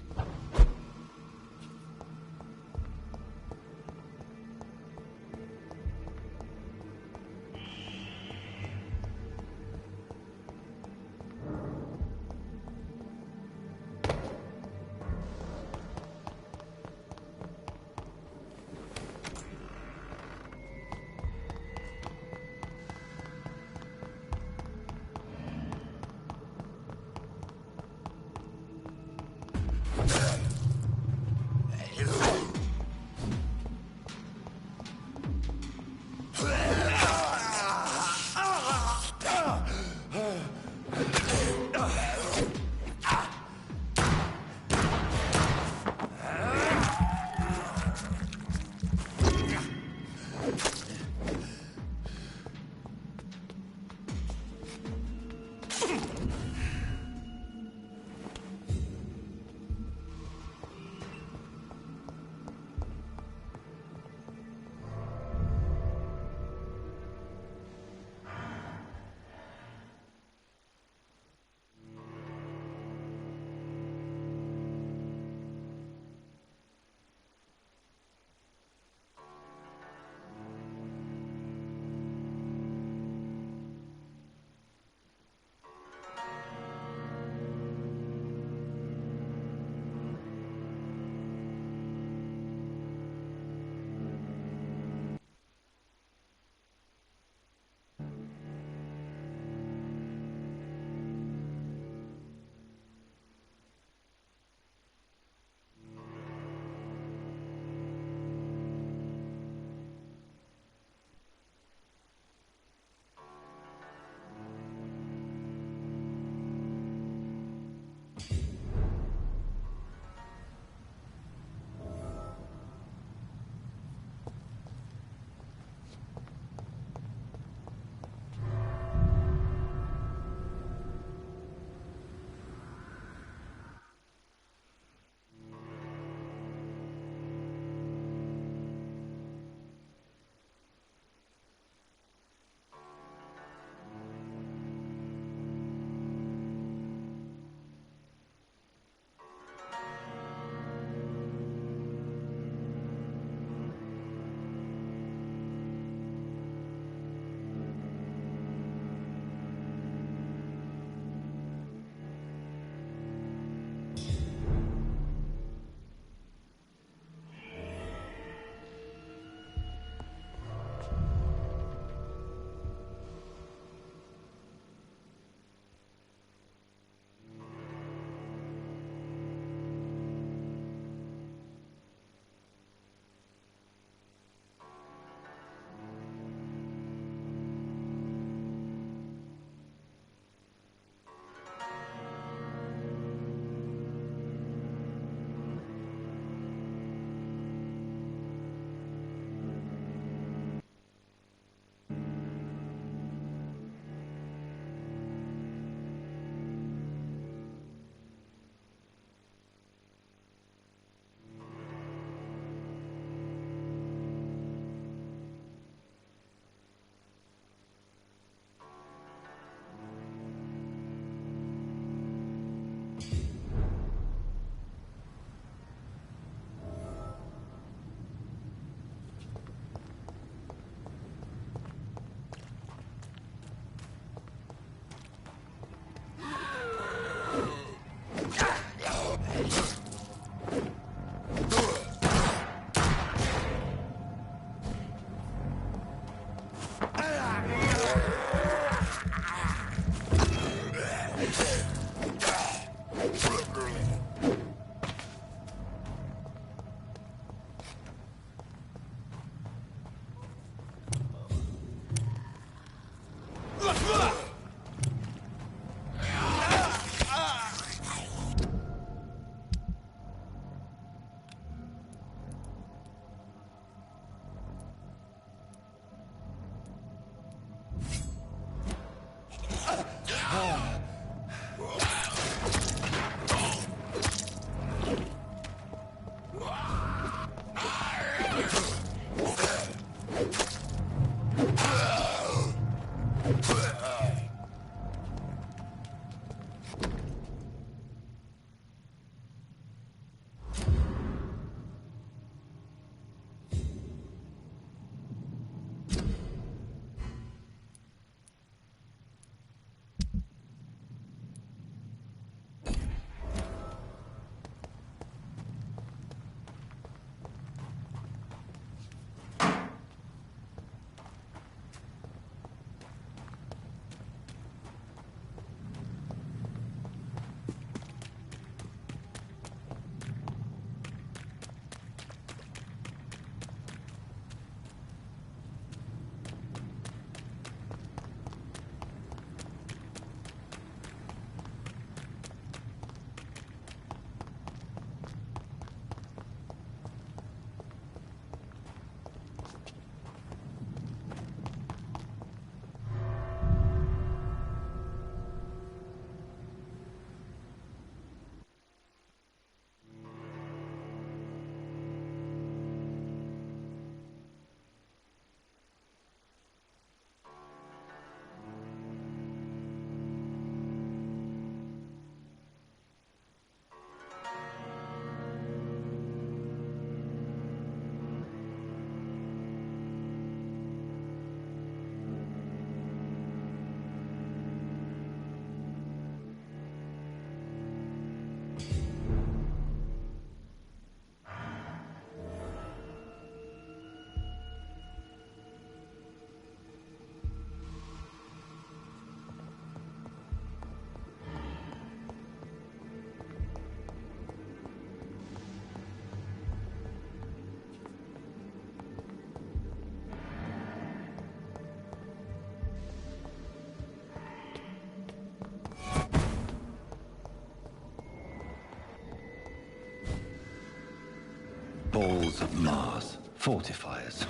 balls of Mars. Fortifiers.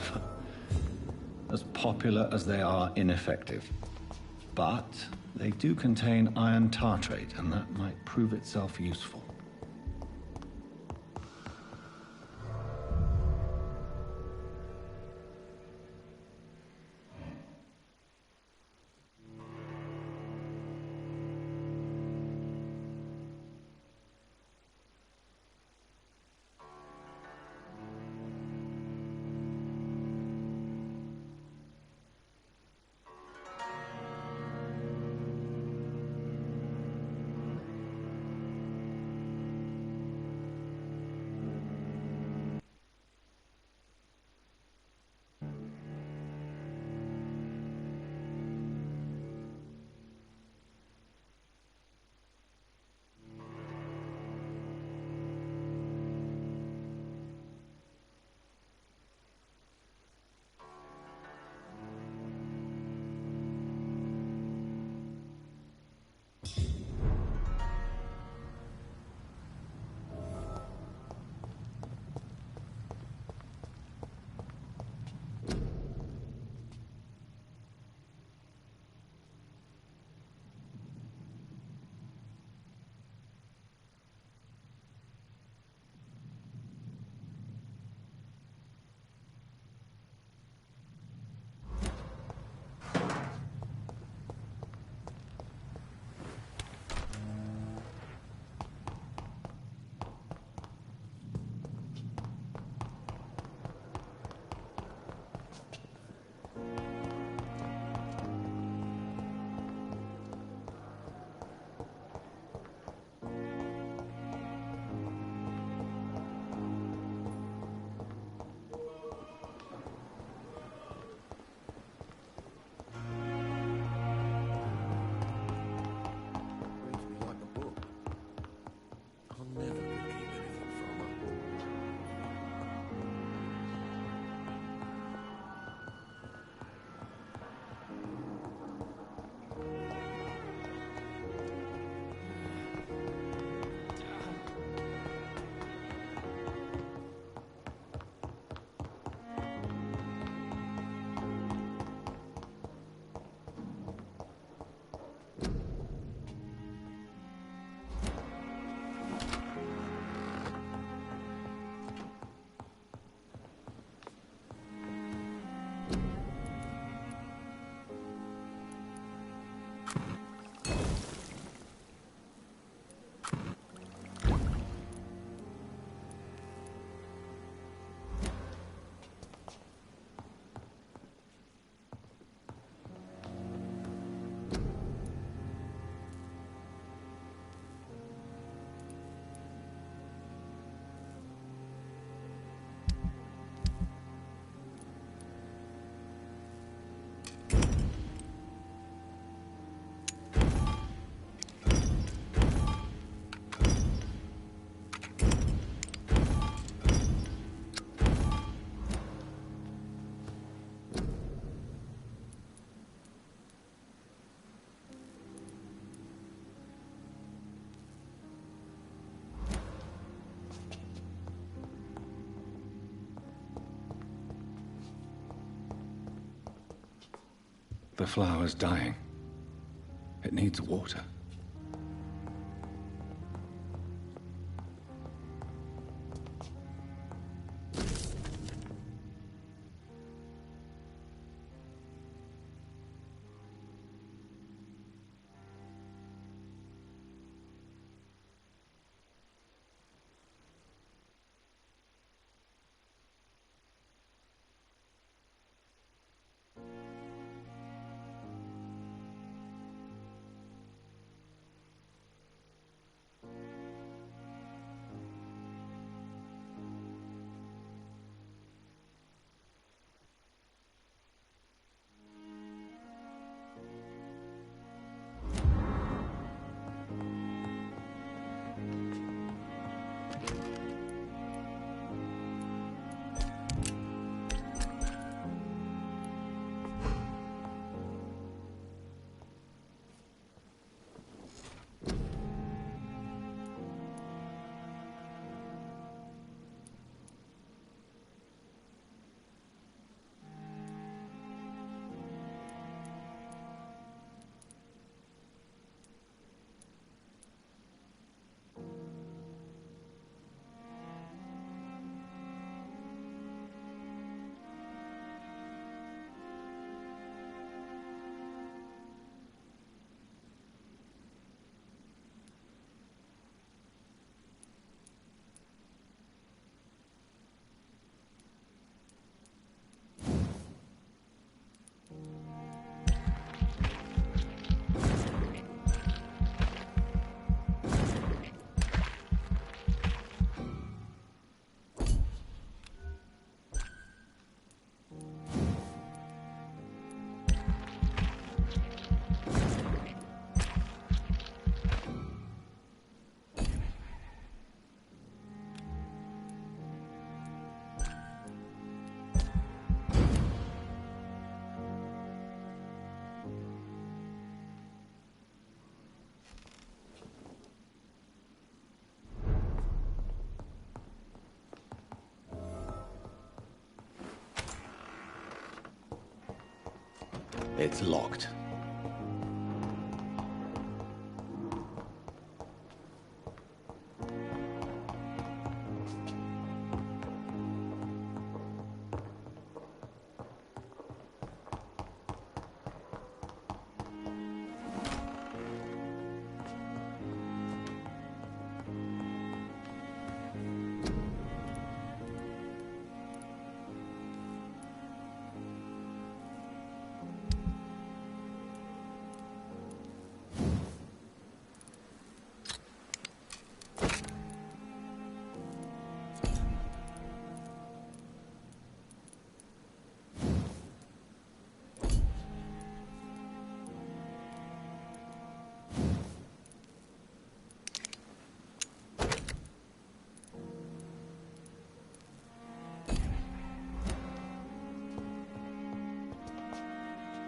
As popular as they are ineffective. But they do contain iron tartrate, and that might prove itself useful. The flower's dying. It needs water. It's locked.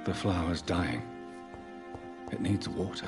The flower's dying. It needs water.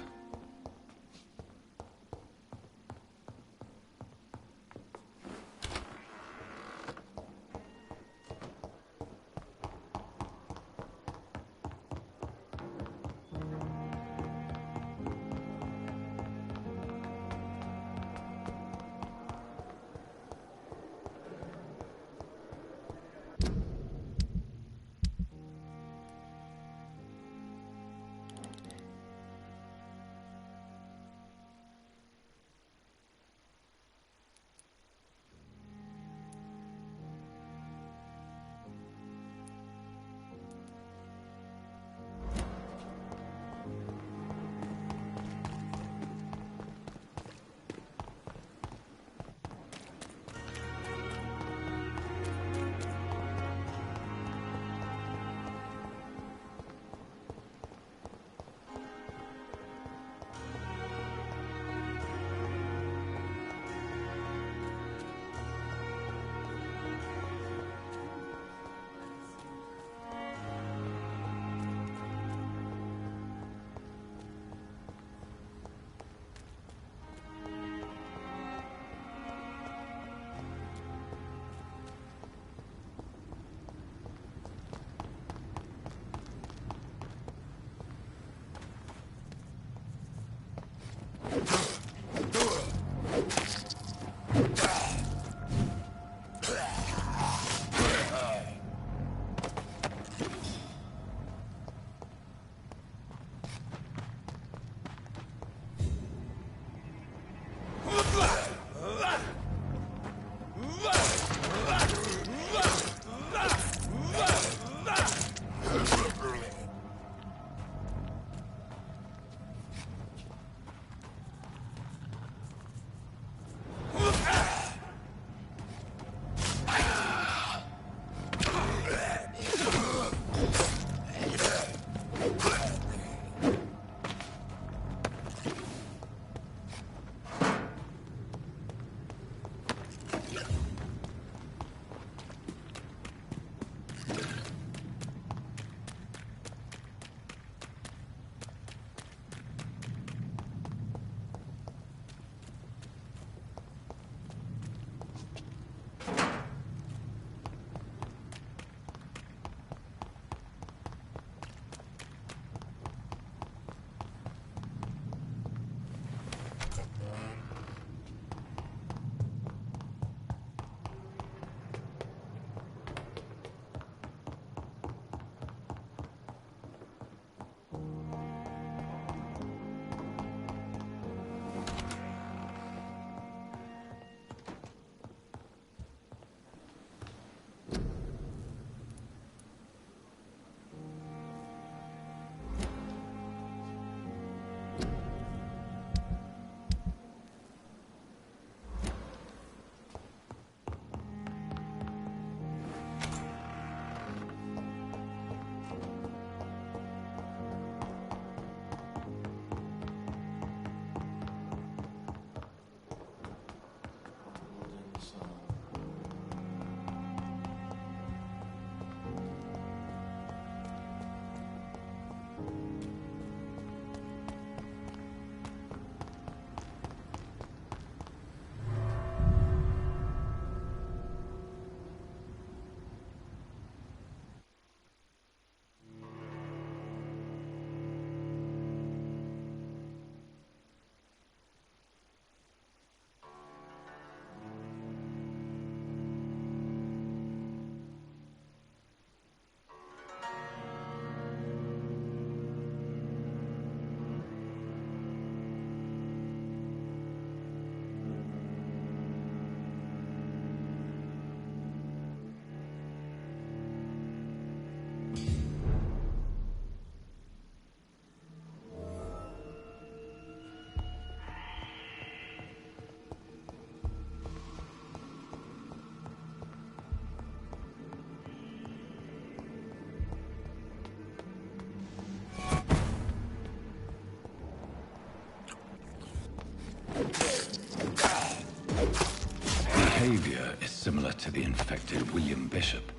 behavior is similar to the infected William Bishop.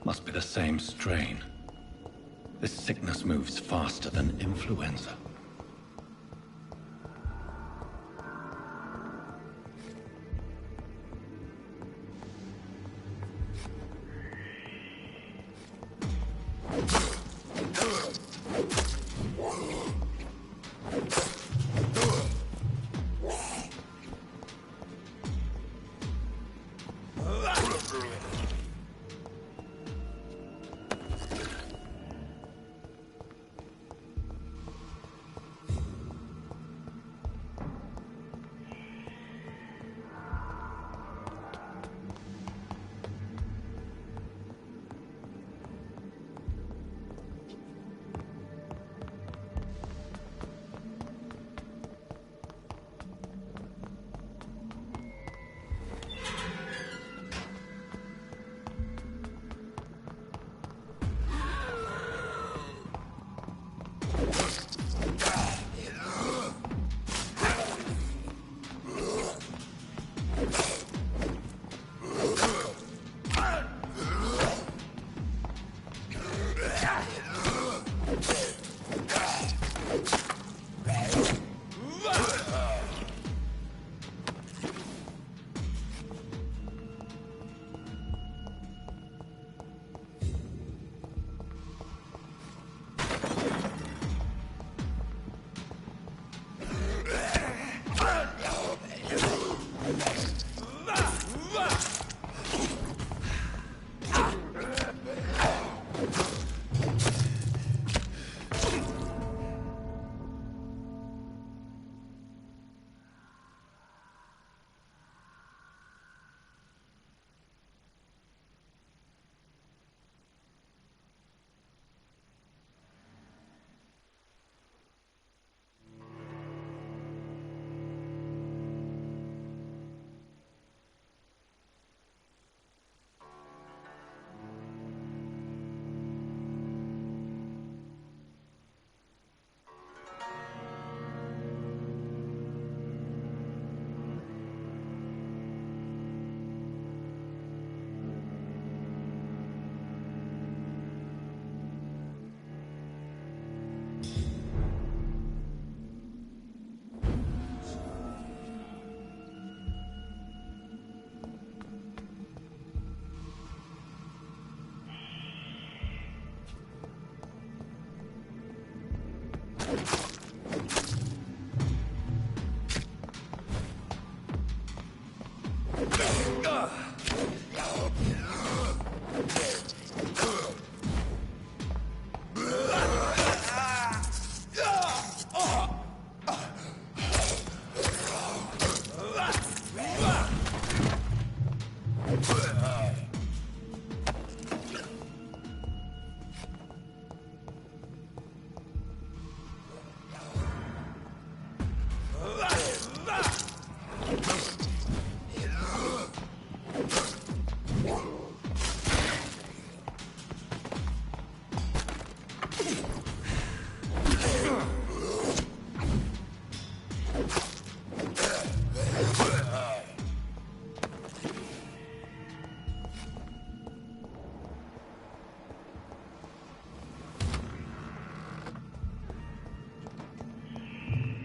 Must be the same strain. This sickness moves faster than influenza.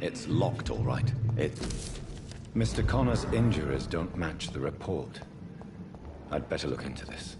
It's locked, all right. Mr. Connor's injuries don't match the report. I'd better look into this.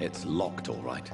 It's locked, all right.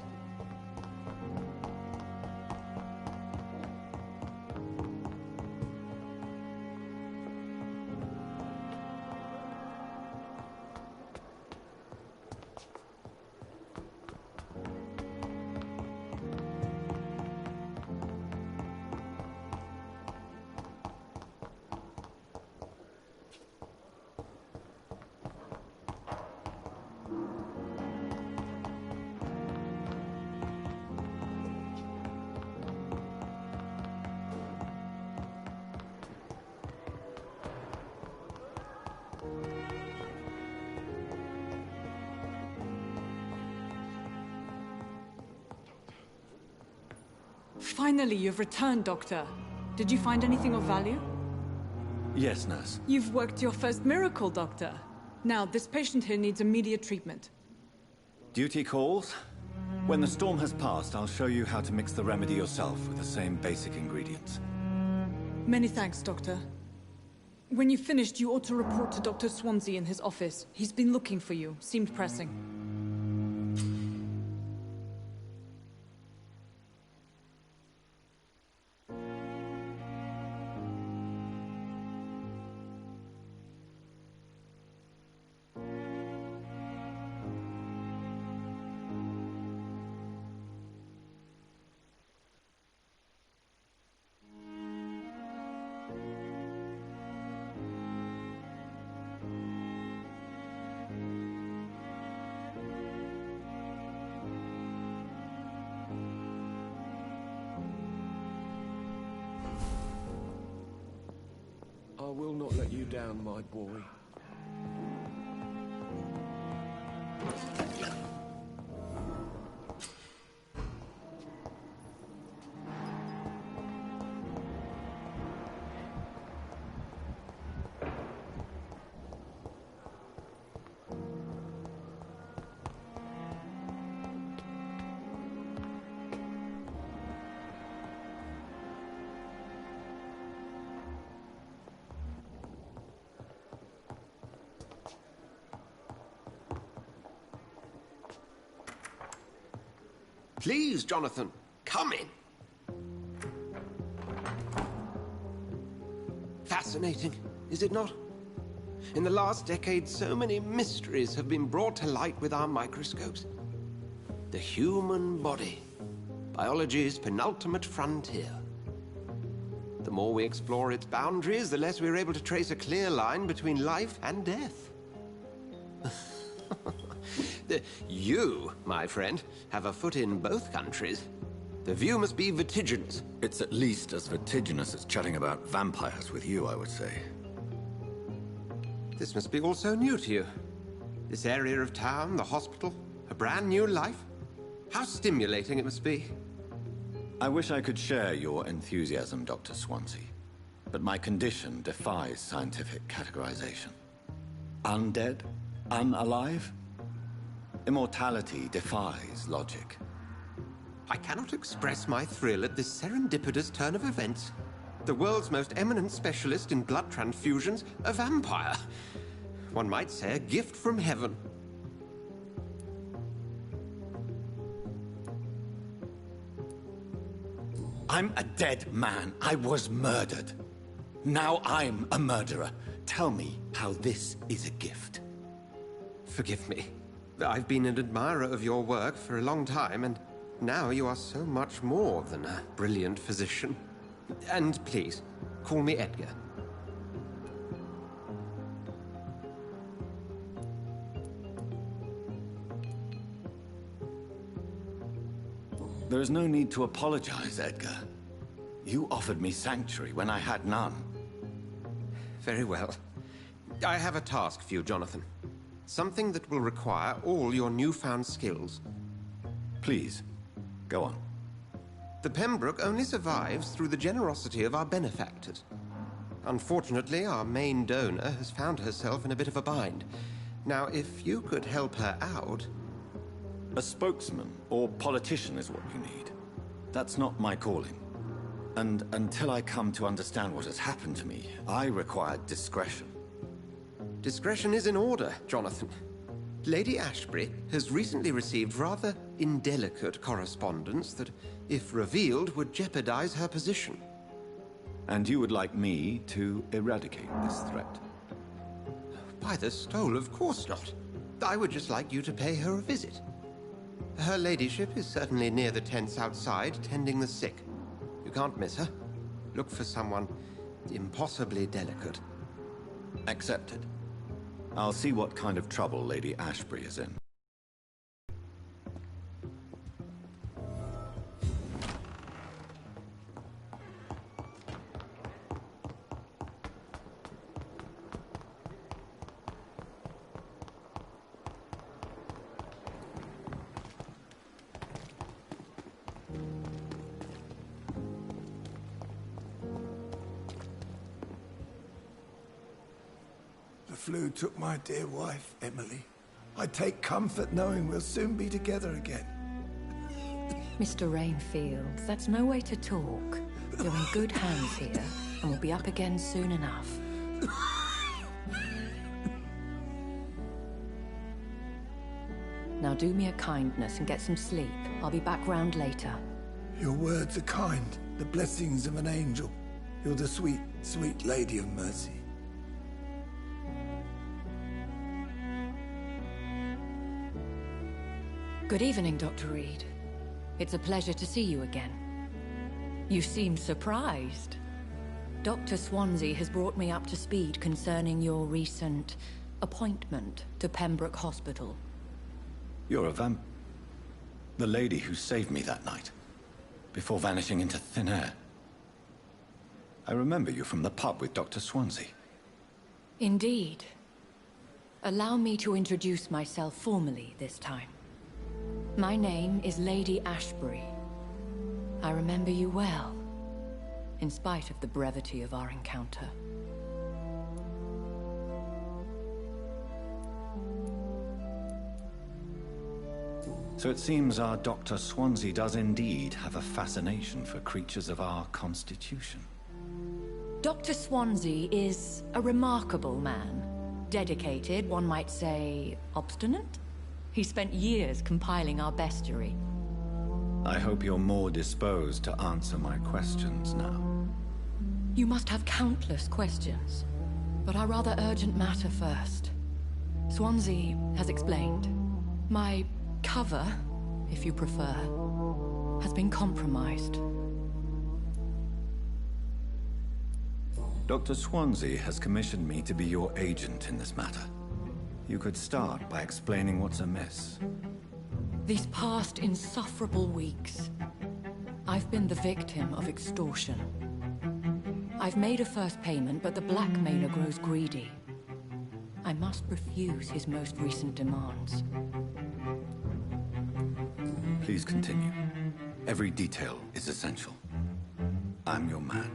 Finally, you've returned, Doctor. Did you find anything of value? Yes, nurse. You've worked your first miracle, Doctor. Now, this patient here needs immediate treatment. Duty calls. When the storm has passed, I'll show you how to mix the remedy yourself with the same basic ingredients. Many thanks, Doctor. When you've finished, you ought to report to Dr. Swansea in his office. He's been looking for you. Seemed pressing. I will not let you down, my boy. Please, Jonathan, come in. Fascinating, is it not? In the last decade, so many mysteries have been brought to light with our microscopes. The human body, biology's penultimate frontier. The more we explore its boundaries, the less we're able to trace a clear line between life and death. You, my friend, have a foot in both countries. The view must be vertiginous. It's at least as vertiginous as chatting about vampires with you, I would say. This must be all so new to you. This area of town, the hospital, a brand new life. How stimulating it must be. I wish I could share your enthusiasm, Dr. Swansea. But my condition defies scientific categorization. Undead? Unalive? Immortality defies logic. I cannot express my thrill at this serendipitous turn of events. The world's most eminent specialist in blood transfusions, a vampire. One might say a gift from heaven. I'm a dead man. I was murdered. Now I'm a murderer. Tell me how this is a gift. Forgive me. I've been an admirer of your work for a long time, and now you are so much more than a brilliant physician. And please, call me Edgar. There is no need to apologize, Edgar. You offered me sanctuary when I had none. Very well. I have a task for you, Jonathan. Something that will require all your newfound skills. Please, go on. The Pembroke only survives through the generosity of our benefactors. Unfortunately, our main donor has found herself in a bit of a bind. Now, if you could help her out... A spokesman or politician is what you need. That's not my calling. And until I come to understand what has happened to me, I require discretion. Discretion is in order, Jonathan. Lady Ashbury has recently received rather indelicate correspondence that, if revealed, would jeopardize her position. And you would like me to eradicate this threat? By the stole, of course not. I would just like you to pay her a visit. Her ladyship is certainly near the tents outside, tending the sick. You can't miss her. Look for someone impossibly delicate. Accepted. I'll see what kind of trouble Lady Ashbury is in. The flu took my dear wife, Emily. I take comfort knowing we'll soon be together again. Mr. Rainfield, that's no way to talk. You're in good hands here, and we'll be up again soon enough. Now do me a kindness and get some sleep. I'll be back round later. Your words are kind, the blessings of an angel. You're the sweet, sweet Lady of Mercy. Good evening, Dr. Reed. It's a pleasure to see you again. You seem surprised. Dr. Swansea has brought me up to speed concerning your recent appointment to Pembroke Hospital. You're a the lady who saved me that night, before vanishing into thin air. I remember you from the pub with Dr. Swansea. Indeed. Allow me to introduce myself formally this time. My name is Lady Ashbury. I remember you well, in spite of the brevity of our encounter. So it seems our Dr. Swansea does indeed have a fascination for creatures of our constitution. Dr. Swansea is a remarkable man. Dedicated, one might say, obstinate? He spent years compiling our bestiary. I hope you're more disposed to answer my questions now. You must have countless questions, but our rather urgent matter first. Swansea has explained. My cover, if you prefer, has been compromised. Dr. Swansea has commissioned me to be your agent in this matter. You could start by explaining what's amiss. These past insufferable weeks, I've been the victim of extortion. I've made a first payment, but the blackmailer grows greedy. I must refuse his most recent demands. Please continue. Every detail is essential. I'm your man.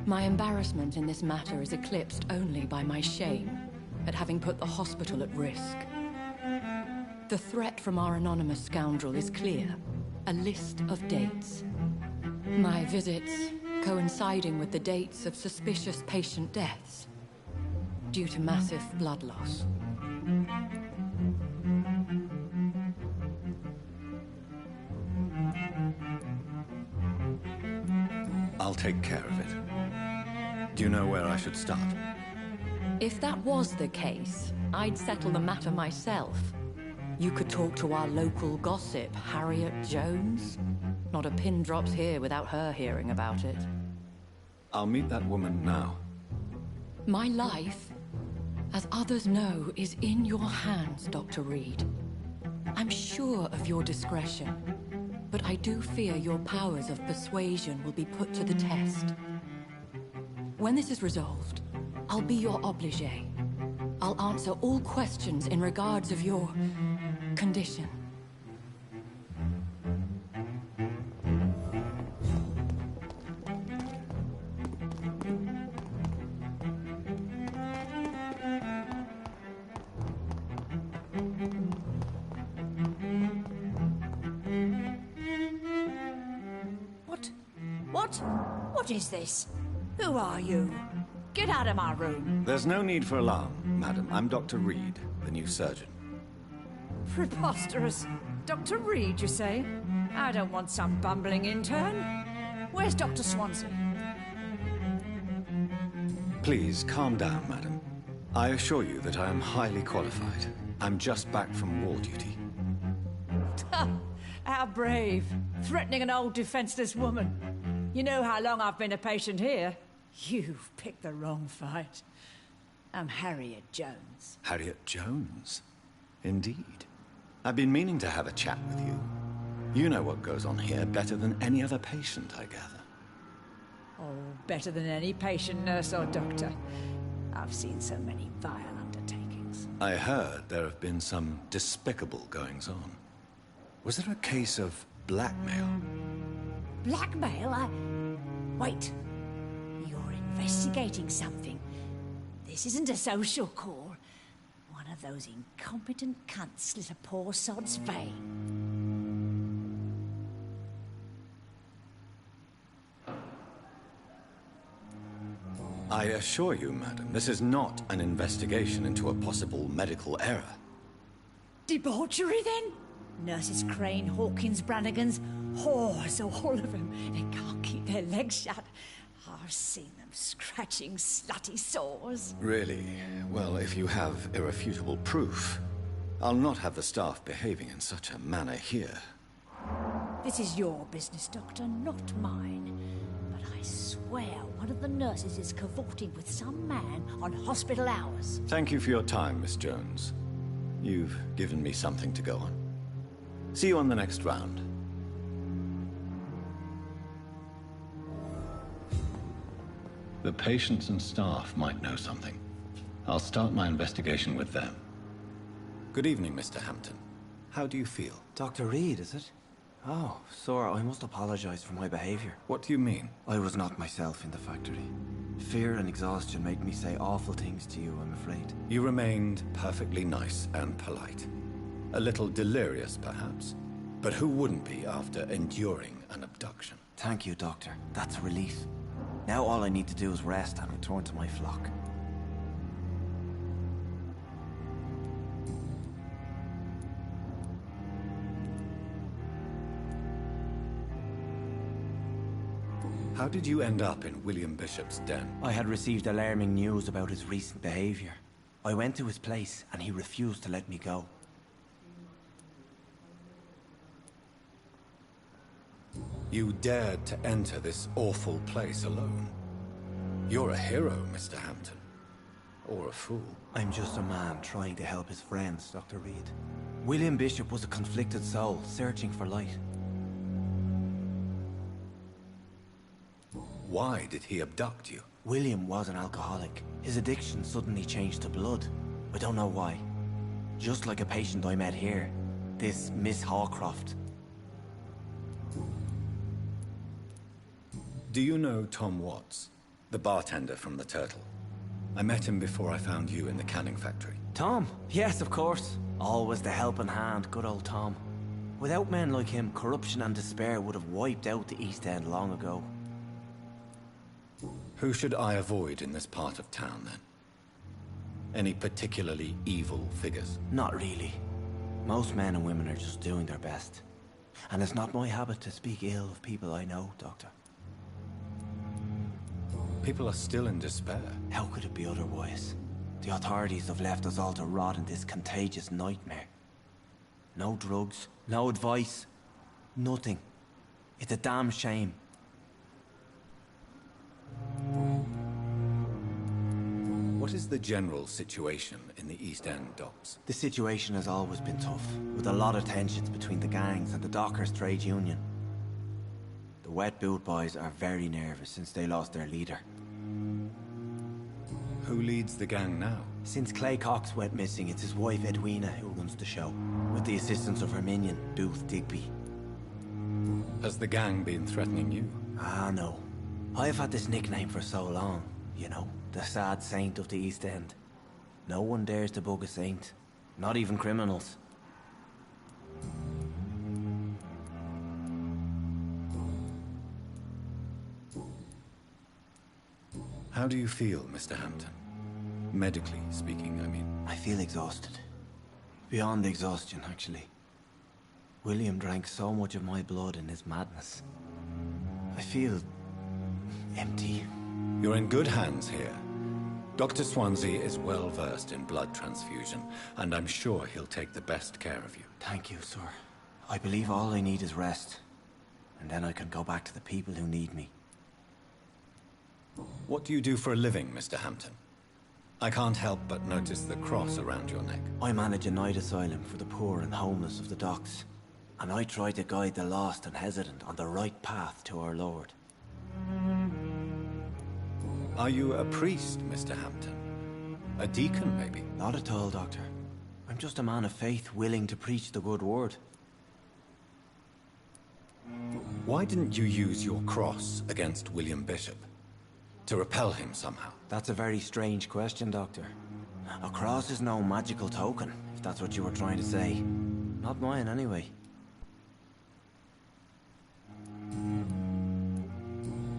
My embarrassment in this matter is eclipsed only by my shame at having put the hospital at risk. The threat from our anonymous scoundrel is clear. A list of dates. My visits coinciding with the dates of suspicious patient deaths due to massive blood loss. I'll take care of it. Do you know where I should start? If that was the case, I'd settle the matter myself. You could talk to our local gossip, Harriet Jones. Not a pin drops here without her hearing about it. I'll meet that woman now. My life, as others know, is in your hands, Dr. Reed. I'm sure of your discretion, but I do fear your powers of persuasion will be put to the test. When this is resolved, I'll be your obligé. I'll answer all questions in regards of your condition. What is this? Who are you? Get out of my room. There's no need for alarm, madam. I'm Dr. Reed, the new surgeon. Preposterous. Dr. Reed, you say? I don't want some bumbling intern. Where's Dr. Swansea? Please, calm down, madam. I assure you that I am highly qualified. I'm just back from war duty. How brave. Threatening an old defenseless woman. You know how long I've been a patient here? You've picked the wrong fight. I'm Harriet Jones. Harriet Jones? Indeed. I've been meaning to have a chat with you. You know what goes on here better than any other patient, I gather. Oh, better than any patient, nurse or doctor. I've seen so many vile undertakings. I heard there have been some despicable goings-on. Was there a case of blackmail? Blackmail? Wait. You're investigating something. This isn't a social call. One of those incompetent cunts slit a poor sod's vein. I assure you, madam, this is not an investigation into a possible medical error. Debauchery, then? Nurses Crane, Hawkins, Brannigans, whores, all of them. They can't keep their legs shut. I've seen them scratching slutty sores. Really? Well, if you have irrefutable proof, I'll not have the staff behaving in such a manner here. This is your business, Doctor, not mine. But I swear one of the nurses is cavorting with some man on hospital hours. Thank you for your time, Miss Jones. You've given me something to go on. See you on the next round. The patients and staff might know something. I'll start my investigation with them. Good evening, Mr. Hampton. How do you feel? Dr. Reed, is it? Oh, sir, I must apologize for my behavior. What do you mean? I was not myself in the factory. Fear and exhaustion made me say awful things to you, I'm afraid. You remained perfectly nice and polite. A little delirious, perhaps. But who wouldn't be after enduring an abduction? Thank you, Doctor. That's a relief. Now all I need to do is rest and return to my flock. How did you end up in William Bishop's den? I had received alarming news about his recent behavior. I went to his place and he refused to let me go. You dared to enter this awful place alone. You're a hero, Mr. Hampton. Or a fool. I'm just a man trying to help his friends, Dr. Reed. William Bishop was a conflicted soul, searching for light. Why did he abduct you? William was an alcoholic. His addiction suddenly changed to blood. I don't know why. Just like a patient I met here. This Miss Hawcroft. Do you know Tom Watts? The bartender from the Turtle. I met him before I found you in the canning factory. Tom? Yes, of course. Always the helping hand, good old Tom. Without men like him, corruption and despair would have wiped out the East End long ago. Who should I avoid in this part of town, then? Any particularly evil figures? Not really. Most men and women are just doing their best. And it's not my habit to speak ill of people I know, Doctor. People are still in despair. How could it be otherwise? The authorities have left us all to rot in this contagious nightmare. No drugs, no advice, nothing. It's a damn shame. What is the general situation in the East End docks? The situation has always been tough, with a lot of tensions between the gangs and the Dockers' trade union. The Wet Boot Boys are very nervous since they lost their leader. Who leads the gang now? Since Clay Cox went missing, it's his wife Edwina who runs the show, with the assistance of her minion, Booth Digby. Has the gang been threatening you? Ah, no. I've had this nickname for so long, you know, the sad saint of the East End. No one dares to bug a saint, not even criminals. How do you feel, Mr. Hampton? Medically speaking, I mean. I feel exhausted. Beyond exhaustion, actually. William drank so much of my blood in his madness. I feel empty. You're in good hands here. Dr. Swansea is well versed in blood transfusion, and I'm sure he'll take the best care of you. Thank you, sir. I believe all I need is rest. And then I can go back to the people who need me. What do you do for a living, Mr. Hampton? I can't help but notice the cross around your neck. I manage a night asylum for the poor and homeless of the docks. And I try to guide the lost and hesitant on the right path to our Lord. Are you a priest, Mr. Hampton? A deacon, maybe? Not at all, Doctor. I'm just a man of faith willing to preach the good word. Why didn't you use your cross against William Bishop? To repel him somehow? That's a very strange question, Doctor. A cross is no magical token, if that's what you were trying to say. Not mine, anyway.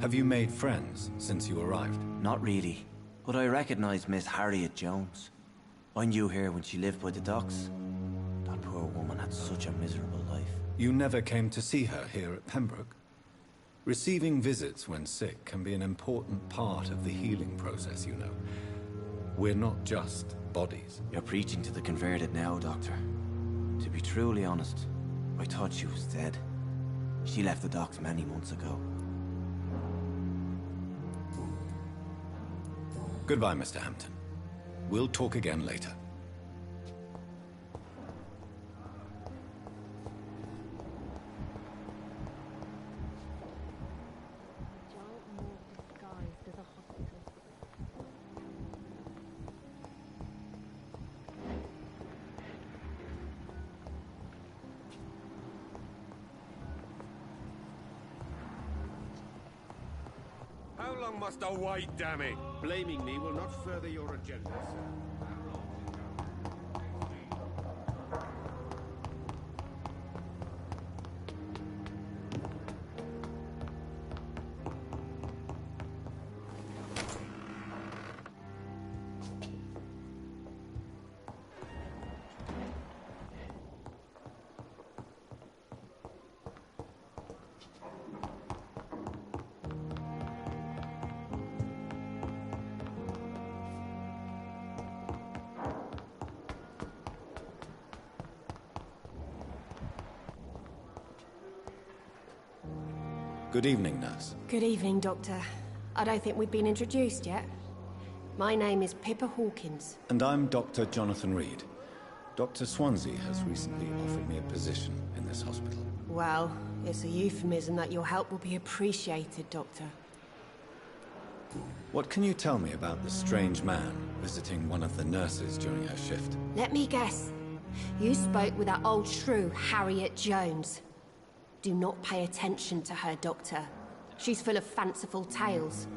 Have you made friends since you arrived? Not really, but I recognize Miss Harriet Jones. I knew her when she lived by the docks. That poor woman had such a miserable life. You never came to see her here at Pembroke? Receiving visits when sick can be an important part of the healing process, you know. We're not just bodies. You're preaching to the converted now, Doctor. To be truly honest, I thought she was dead. She left the docks many months ago. Goodbye, Mr. Hampton. We'll talk again later. How long must I wait, damn it? Blaming me will not further your agenda, sir. Good evening, nurse. Good evening, Doctor. I don't think we've been introduced yet. My name is Pippa Hawkins. And I'm Dr. Jonathan Reed. Dr. Swansea has recently offered me a position in this hospital. Well, it's a euphemism that your help will be appreciated, Doctor. What can you tell me about the strange man visiting one of the nurses during her shift? Let me guess. You spoke with that old shrew, Harriet Jones. Do not pay attention to her, Doctor. She's full of fanciful tales.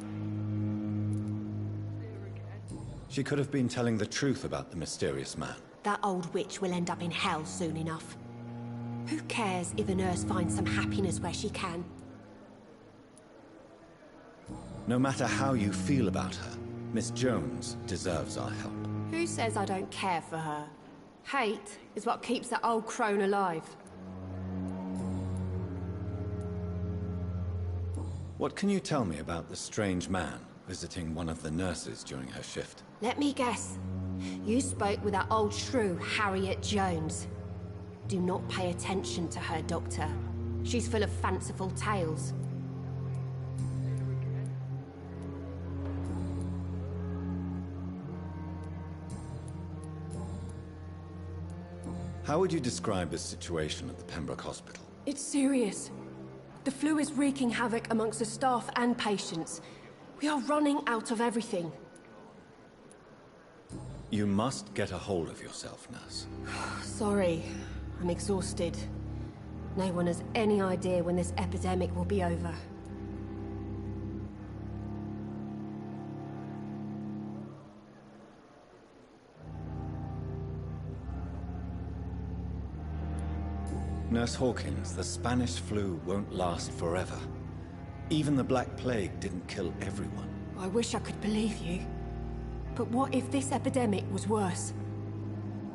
She could have been telling the truth about the mysterious man. That old witch will end up in hell soon enough. Who cares if a nurse finds some happiness where she can? No matter how you feel about her, Miss Jones deserves our help. Who says I don't care for her? Hate is what keeps that old crone alive. What can you tell me about the strange man visiting one of the nurses during her shift? Let me guess. You spoke with that old shrew, Harriet Jones. Do not pay attention to her, Doctor. She's full of fanciful tales. How would you describe the situation at the Pembroke Hospital? It's serious. The flu is wreaking havoc amongst the staff and patients. We are running out of everything. You must get a hold of yourself, nurse. Sorry, I'm exhausted. No one has any idea when this epidemic will be over. Nurse Hawkins, the Spanish flu won't last forever. Even the Black Plague didn't kill everyone. I wish I could believe you. But what if this epidemic was worse?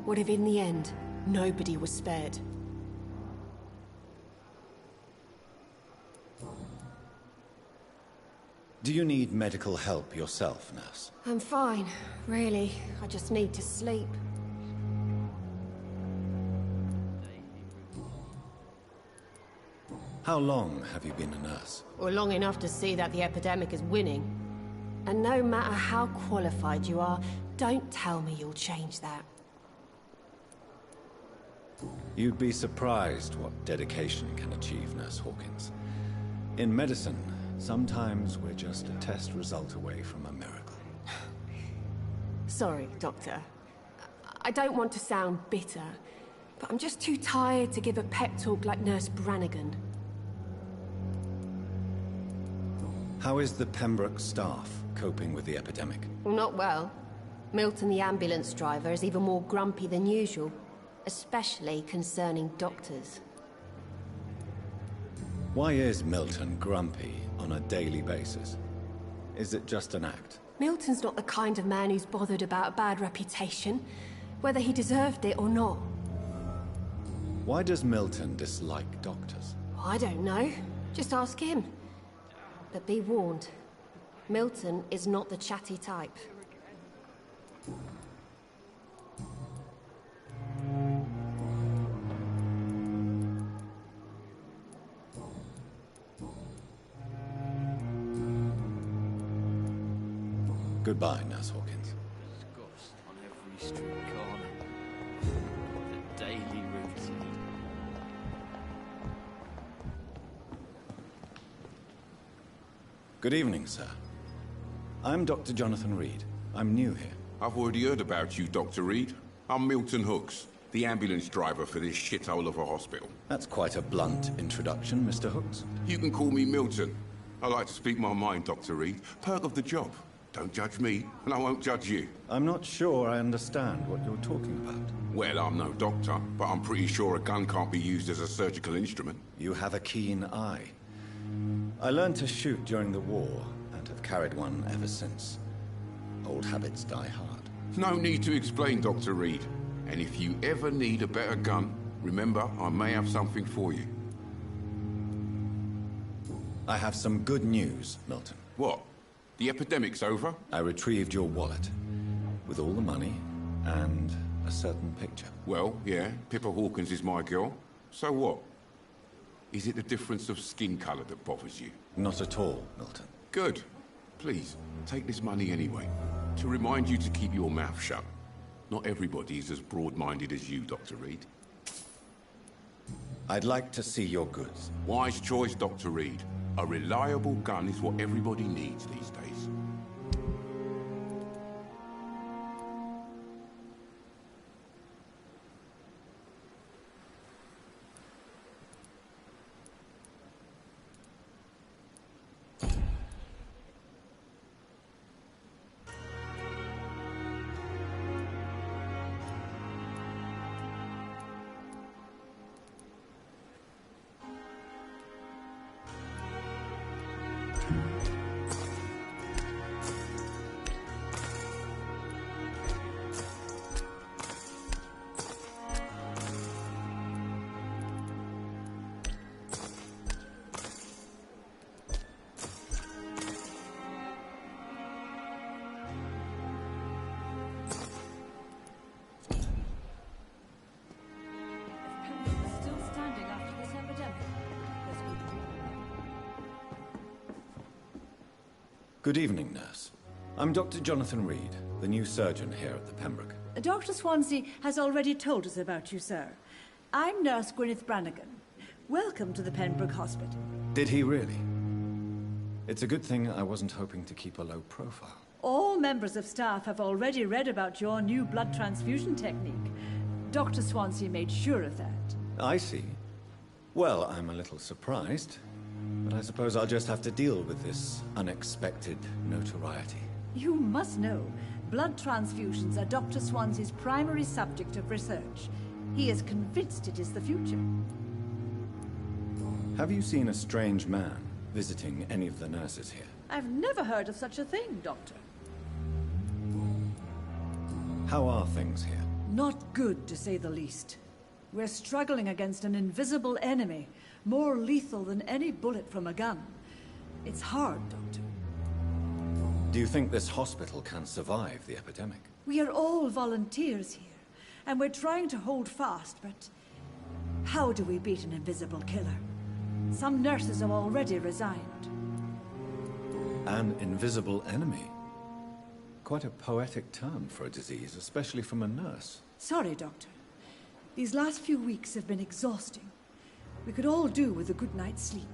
What if in the end, Nobody was spared. Do you need medical help yourself, nurse? I'm fine, really. I just need to sleep. How long have you been a nurse? Well, long enough to see that the epidemic is winning. And no matter how qualified you are, don't tell me you'll change that. You'd be surprised what dedication can achieve, Nurse Hawkins. In medicine, sometimes we're just a test result away from a miracle. Sorry, Doctor. I don't want to sound bitter, but I'm just too tired to give a pep talk like Nurse Brannigan. How is the Pembroke staff coping with the epidemic? Well, not well. Milton, the ambulance driver, is even more grumpy than usual, especially concerning doctors. Why is Milton grumpy on a daily basis? Is it just an act? Milton's not the kind of man who's bothered about a bad reputation, whether he deserved it or not. Why does Milton dislike doctors? I don't know. Just ask him. But be warned, Milton is not the chatty type. Goodbye, Nurse Hawkins. Disgust on every street corner. The daily routine. Good evening, sir. I'm Dr. Jonathan Reed. I'm new here. I've already heard about you, Dr. Reed. I'm Milton Hooks, the ambulance driver for this shithole of a hospital. That's quite a blunt introduction, Mr. Hooks. You can call me Milton. I like to speak my mind, Dr. Reed. Perk of the job. Don't judge me, and I won't judge you. I'm not sure I understand what you're talking about. Well, I'm no doctor, but I'm pretty sure a gun can't be used as a surgical instrument. You have a keen eye. I learned to shoot during the war, and have carried one ever since. Old habits die hard. No need to explain, Dr. Reed. And if you ever need a better gun, remember, I may have something for you. I have some good news, Milton. What? The epidemic's over? I retrieved your wallet, with all the money, and a certain picture. Well, yeah, Pippa Hawkins is my girl. So what? Is it the difference of skin colour that bothers you? Not at all, Milton. Good. Please, take this money anyway. To remind you to keep your mouth shut. Not everybody is as broad-minded as you, Dr. Reed. I'd like to see your goods. Wise choice, Dr. Reed. A reliable gun is what everybody needs these days. Good evening, nurse. I'm Dr. Jonathan Reed, the new surgeon here at the Pembroke. Dr. Swansea has already told us about you, sir. I'm Nurse Gwyneth Brannigan. Welcome to the Pembroke Hospital. Did he really? It's a good thing I wasn't hoping to keep a low profile. All members of staff have already read about your new blood transfusion technique. Dr. Swansea made sure of that. I see. Well, I'm a little surprised, but I suppose I'll just have to deal with this unexpected notoriety. You must know, blood transfusions are Dr. Swansea's primary subject of research. He is convinced it is the future. Have you seen a strange man visiting any of the nurses here? I've never heard of such a thing, Doctor. How are things here? Not good, to say the least. We're struggling against an invisible enemy, more lethal than any bullet from a gun. It's hard, Doctor. Do you think this hospital can survive the epidemic? We are all volunteers here, and we're trying to hold fast, but how do we beat an invisible killer? Some nurses have already resigned. An invisible enemy? Quite a poetic term for a disease, especially from a nurse. Sorry, Doctor. These last few weeks have been exhausting. We could all do with a good night's sleep.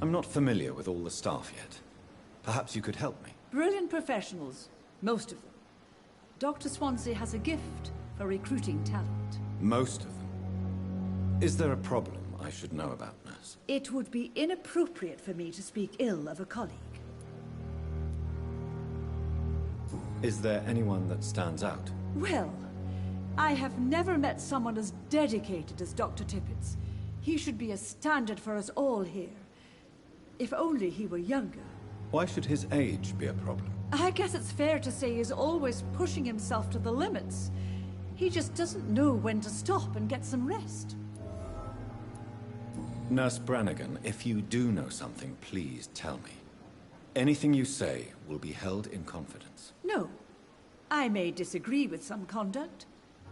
I'm not familiar with all the staff yet. Perhaps you could help me. Brilliant professionals, most of them. Dr. Swansea has a gift for recruiting talent. Most of them. Is there a problem I should know about, nurse? It would be inappropriate for me to speak ill of a colleague. Is there anyone that stands out? Well, I have never met someone as dedicated as Dr. Tippett's. He should be a standard for us all here. If only he were younger. Why should his age be a problem? I guess it's fair to say he's always pushing himself to the limits. He just doesn't know when to stop and get some rest. Nurse Brannigan, if you do know something, please tell me. Anything you say will be held in confidence. No. I may disagree with some conduct,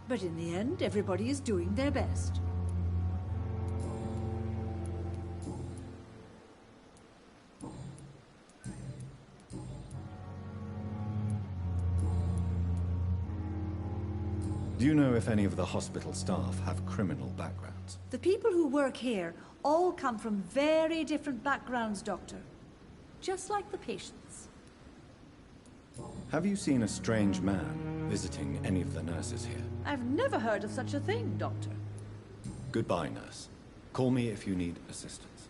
but in the end, everybody is doing their best. Do you know if any of the hospital staff have criminal backgrounds? The people who work here all come from very different backgrounds, Doctor. Just like the patients. Have you seen a strange man visiting any of the nurses here? I've never heard of such a thing, Doctor. Goodbye, nurse. Call me if you need assistance.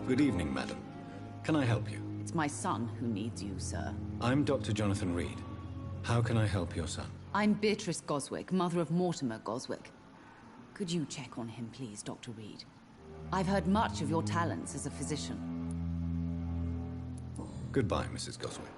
Good evening, madam. Can I help you? It's my son who needs you, sir. I'm Dr. Jonathan Reed. How can I help your son? I'm Beatrice Goswick, mother of Mortimer Goswick. Could you check on him, please, Dr. Reed? I've heard much of your talents as a physician. Goodbye, Mrs. Goswick.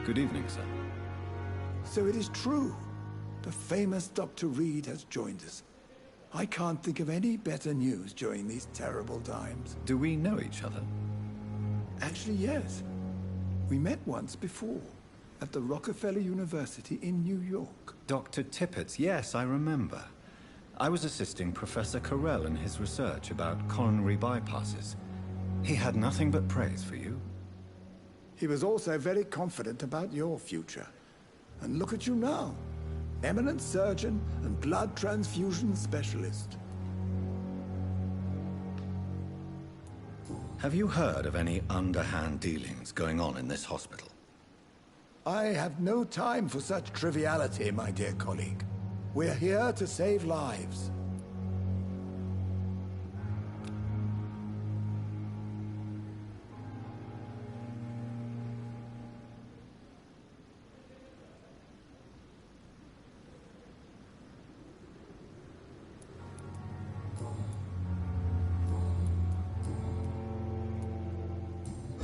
Good evening, sir. So it is true. The famous Dr. Reed has joined us. I can't think of any better news during these terrible times. Do we know each other? Actually, yes. We met once before, at the Rockefeller University in New York. Dr. Tippett, yes, I remember. I was assisting Professor Carell in his research about coronary bypasses. He had nothing but praise for you. He was also very confident about your future. And look at you now. Eminent surgeon and blood transfusion specialist. Have you heard of any underhand dealings going on in this hospital? I have no time for such triviality, my dear colleague. We're here to save lives.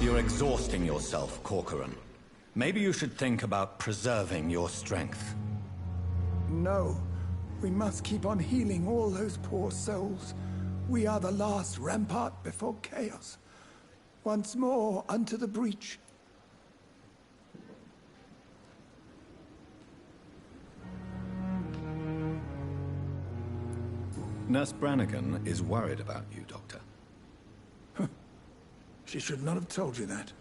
You're exhausting yourself, Corcoran. Maybe you should think about preserving your strength. No. We must keep on healing all those poor souls. We are the last rampart before chaos. Once more, unto the breach. Nurse Brannigan is worried about you, Doctor. She should not have told you that.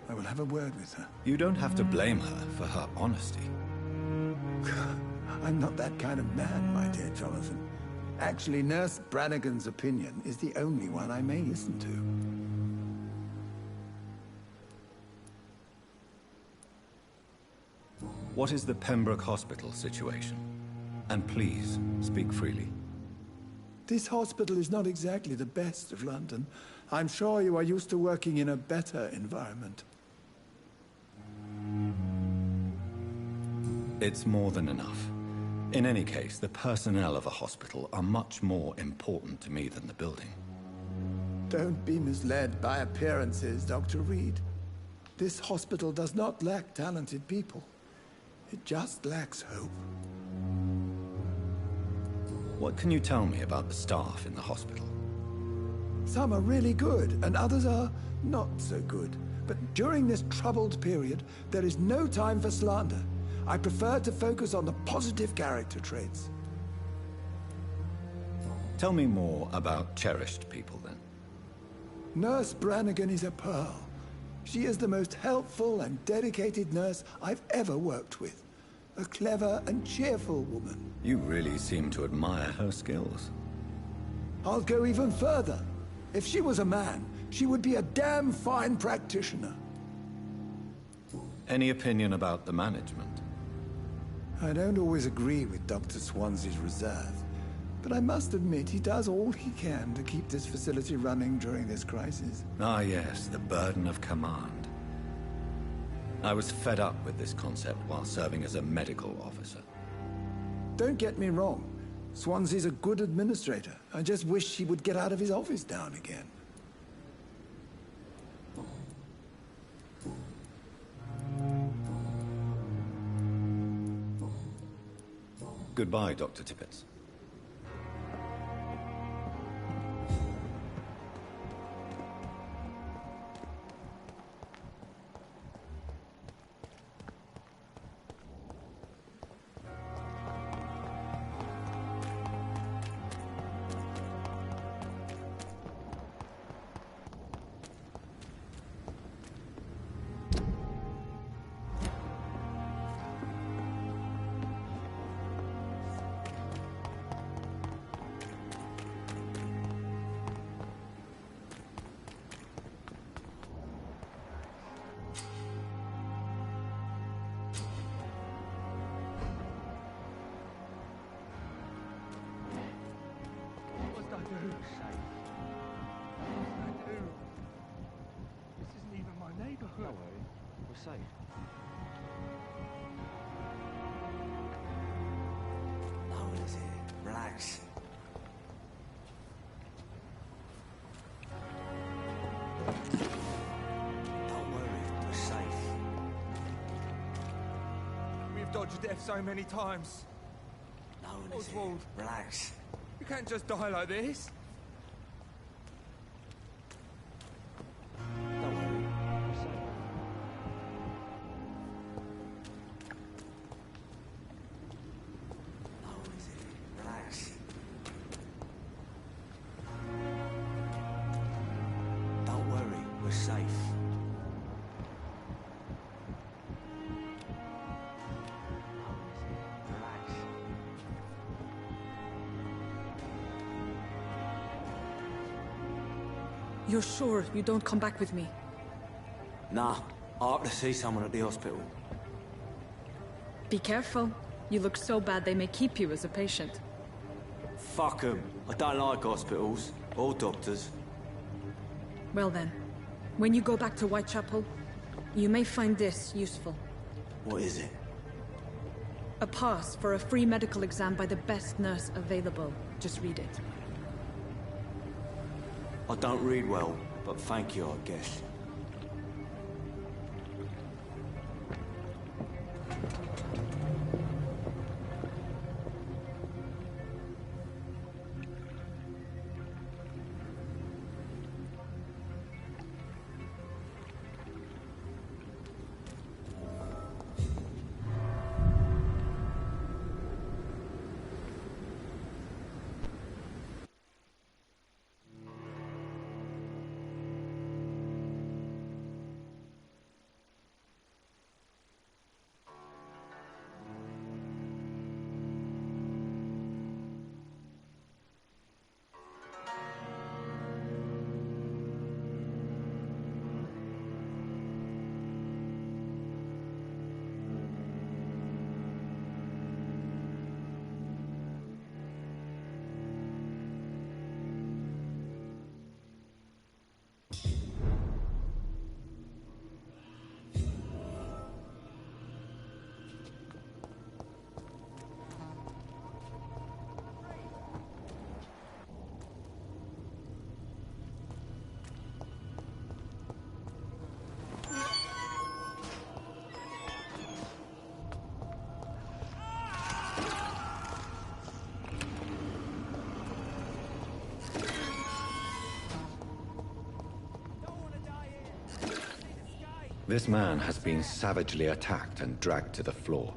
I will have a word with her. You don't have to blame her for her honesty. I'm not that kind of man, my dear Jonathan. Actually, Nurse Brannigan's opinion is the only one I may listen to. What is the Pembroke Hospital situation? And please, speak freely. This hospital is not exactly the best of London. I'm sure you are used to working in a better environment. It's more than enough. In any case, the personnel of a hospital are much more important to me than the building. Don't be misled by appearances, Dr. Reed. This hospital does not lack talented people. It just lacks hope. What can you tell me about the staff in the hospital? Some are really good, and others are not so good. But during this troubled period, there is no time for slander. I prefer to focus on the positive character traits. Tell me more about cherished people, then. Nurse Brannigan is a pearl. She is the most helpful and dedicated nurse I've ever worked with. A clever and cheerful woman. You really seem to admire her skills. I'll go even further. If she was a man, she would be a damn fine practitioner. Any opinion about the management? I don't always agree with Dr. Swansea's reserve, but I must admit he does all he can to keep this facility running during this crisis. Ah yes, the burden of command. I was fed up with this concept while serving as a medical officer. Don't get me wrong. Swansea's a good administrator. I just wish he would get out of his office now and again. Goodbye, Dr. Tippett. Relax. Don't worry, we're safe. We've dodged death so many times. No one is here. Oswald, relax. You can't just die like this. Don't worry, we're safe. No one is here. Relax. Don't worry, we're safe. You're sure you don't come back with me? Nah, I ought to see someone at the hospital. Be careful. You look so bad they may keep you as a patient. Fuck 'em. I don't like hospitals. Or doctors. Well then, when you go back to Whitechapel, you may find this useful. What is it? A pass for a free medical exam by the best nurse available. Just read it. I don't read well, but thank you, I guess. This man has been savagely attacked and dragged to the floor.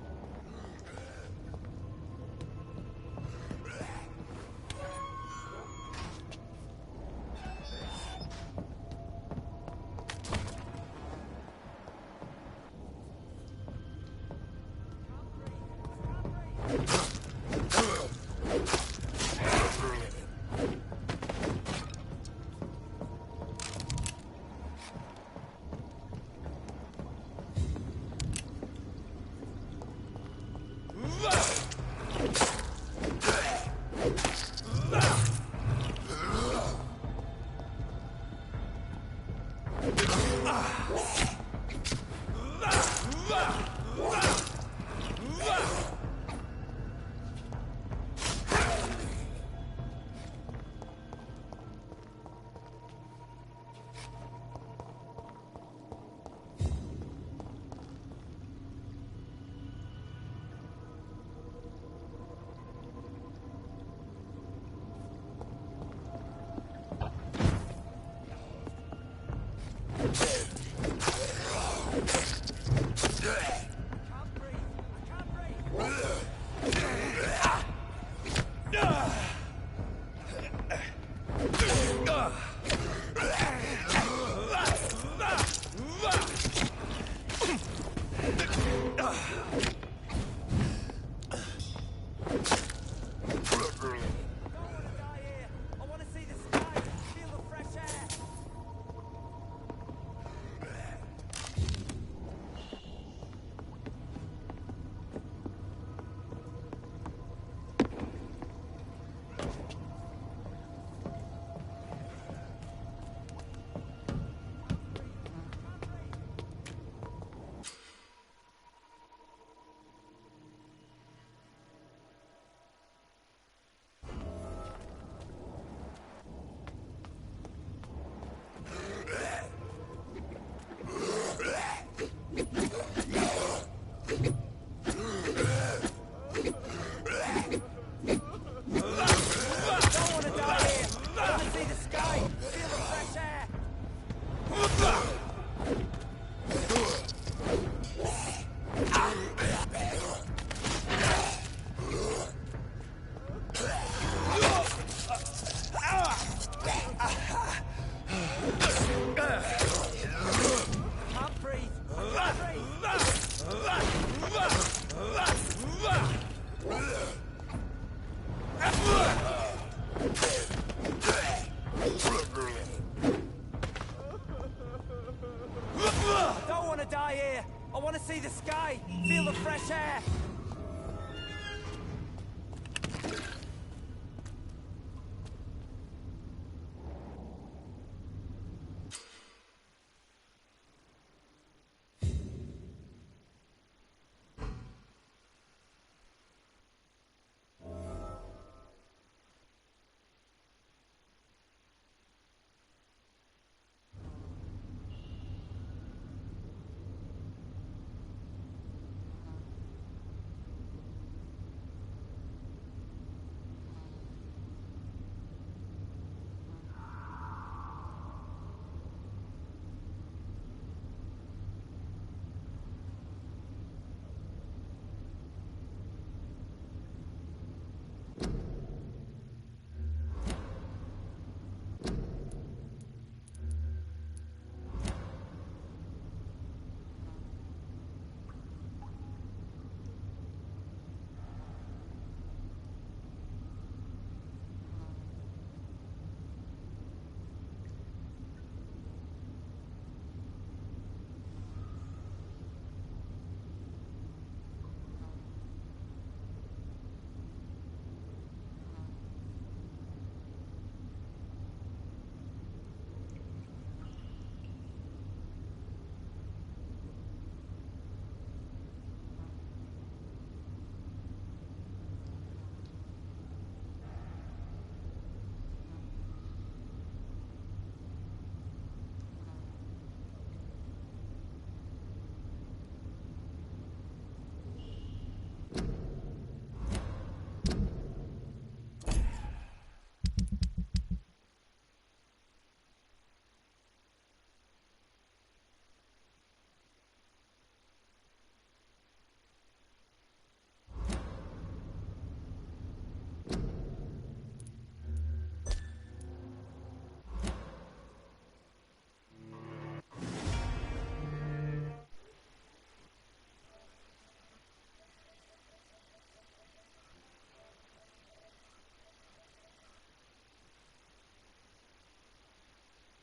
I don't want to die here. I want to see the sky, feel the fresh air.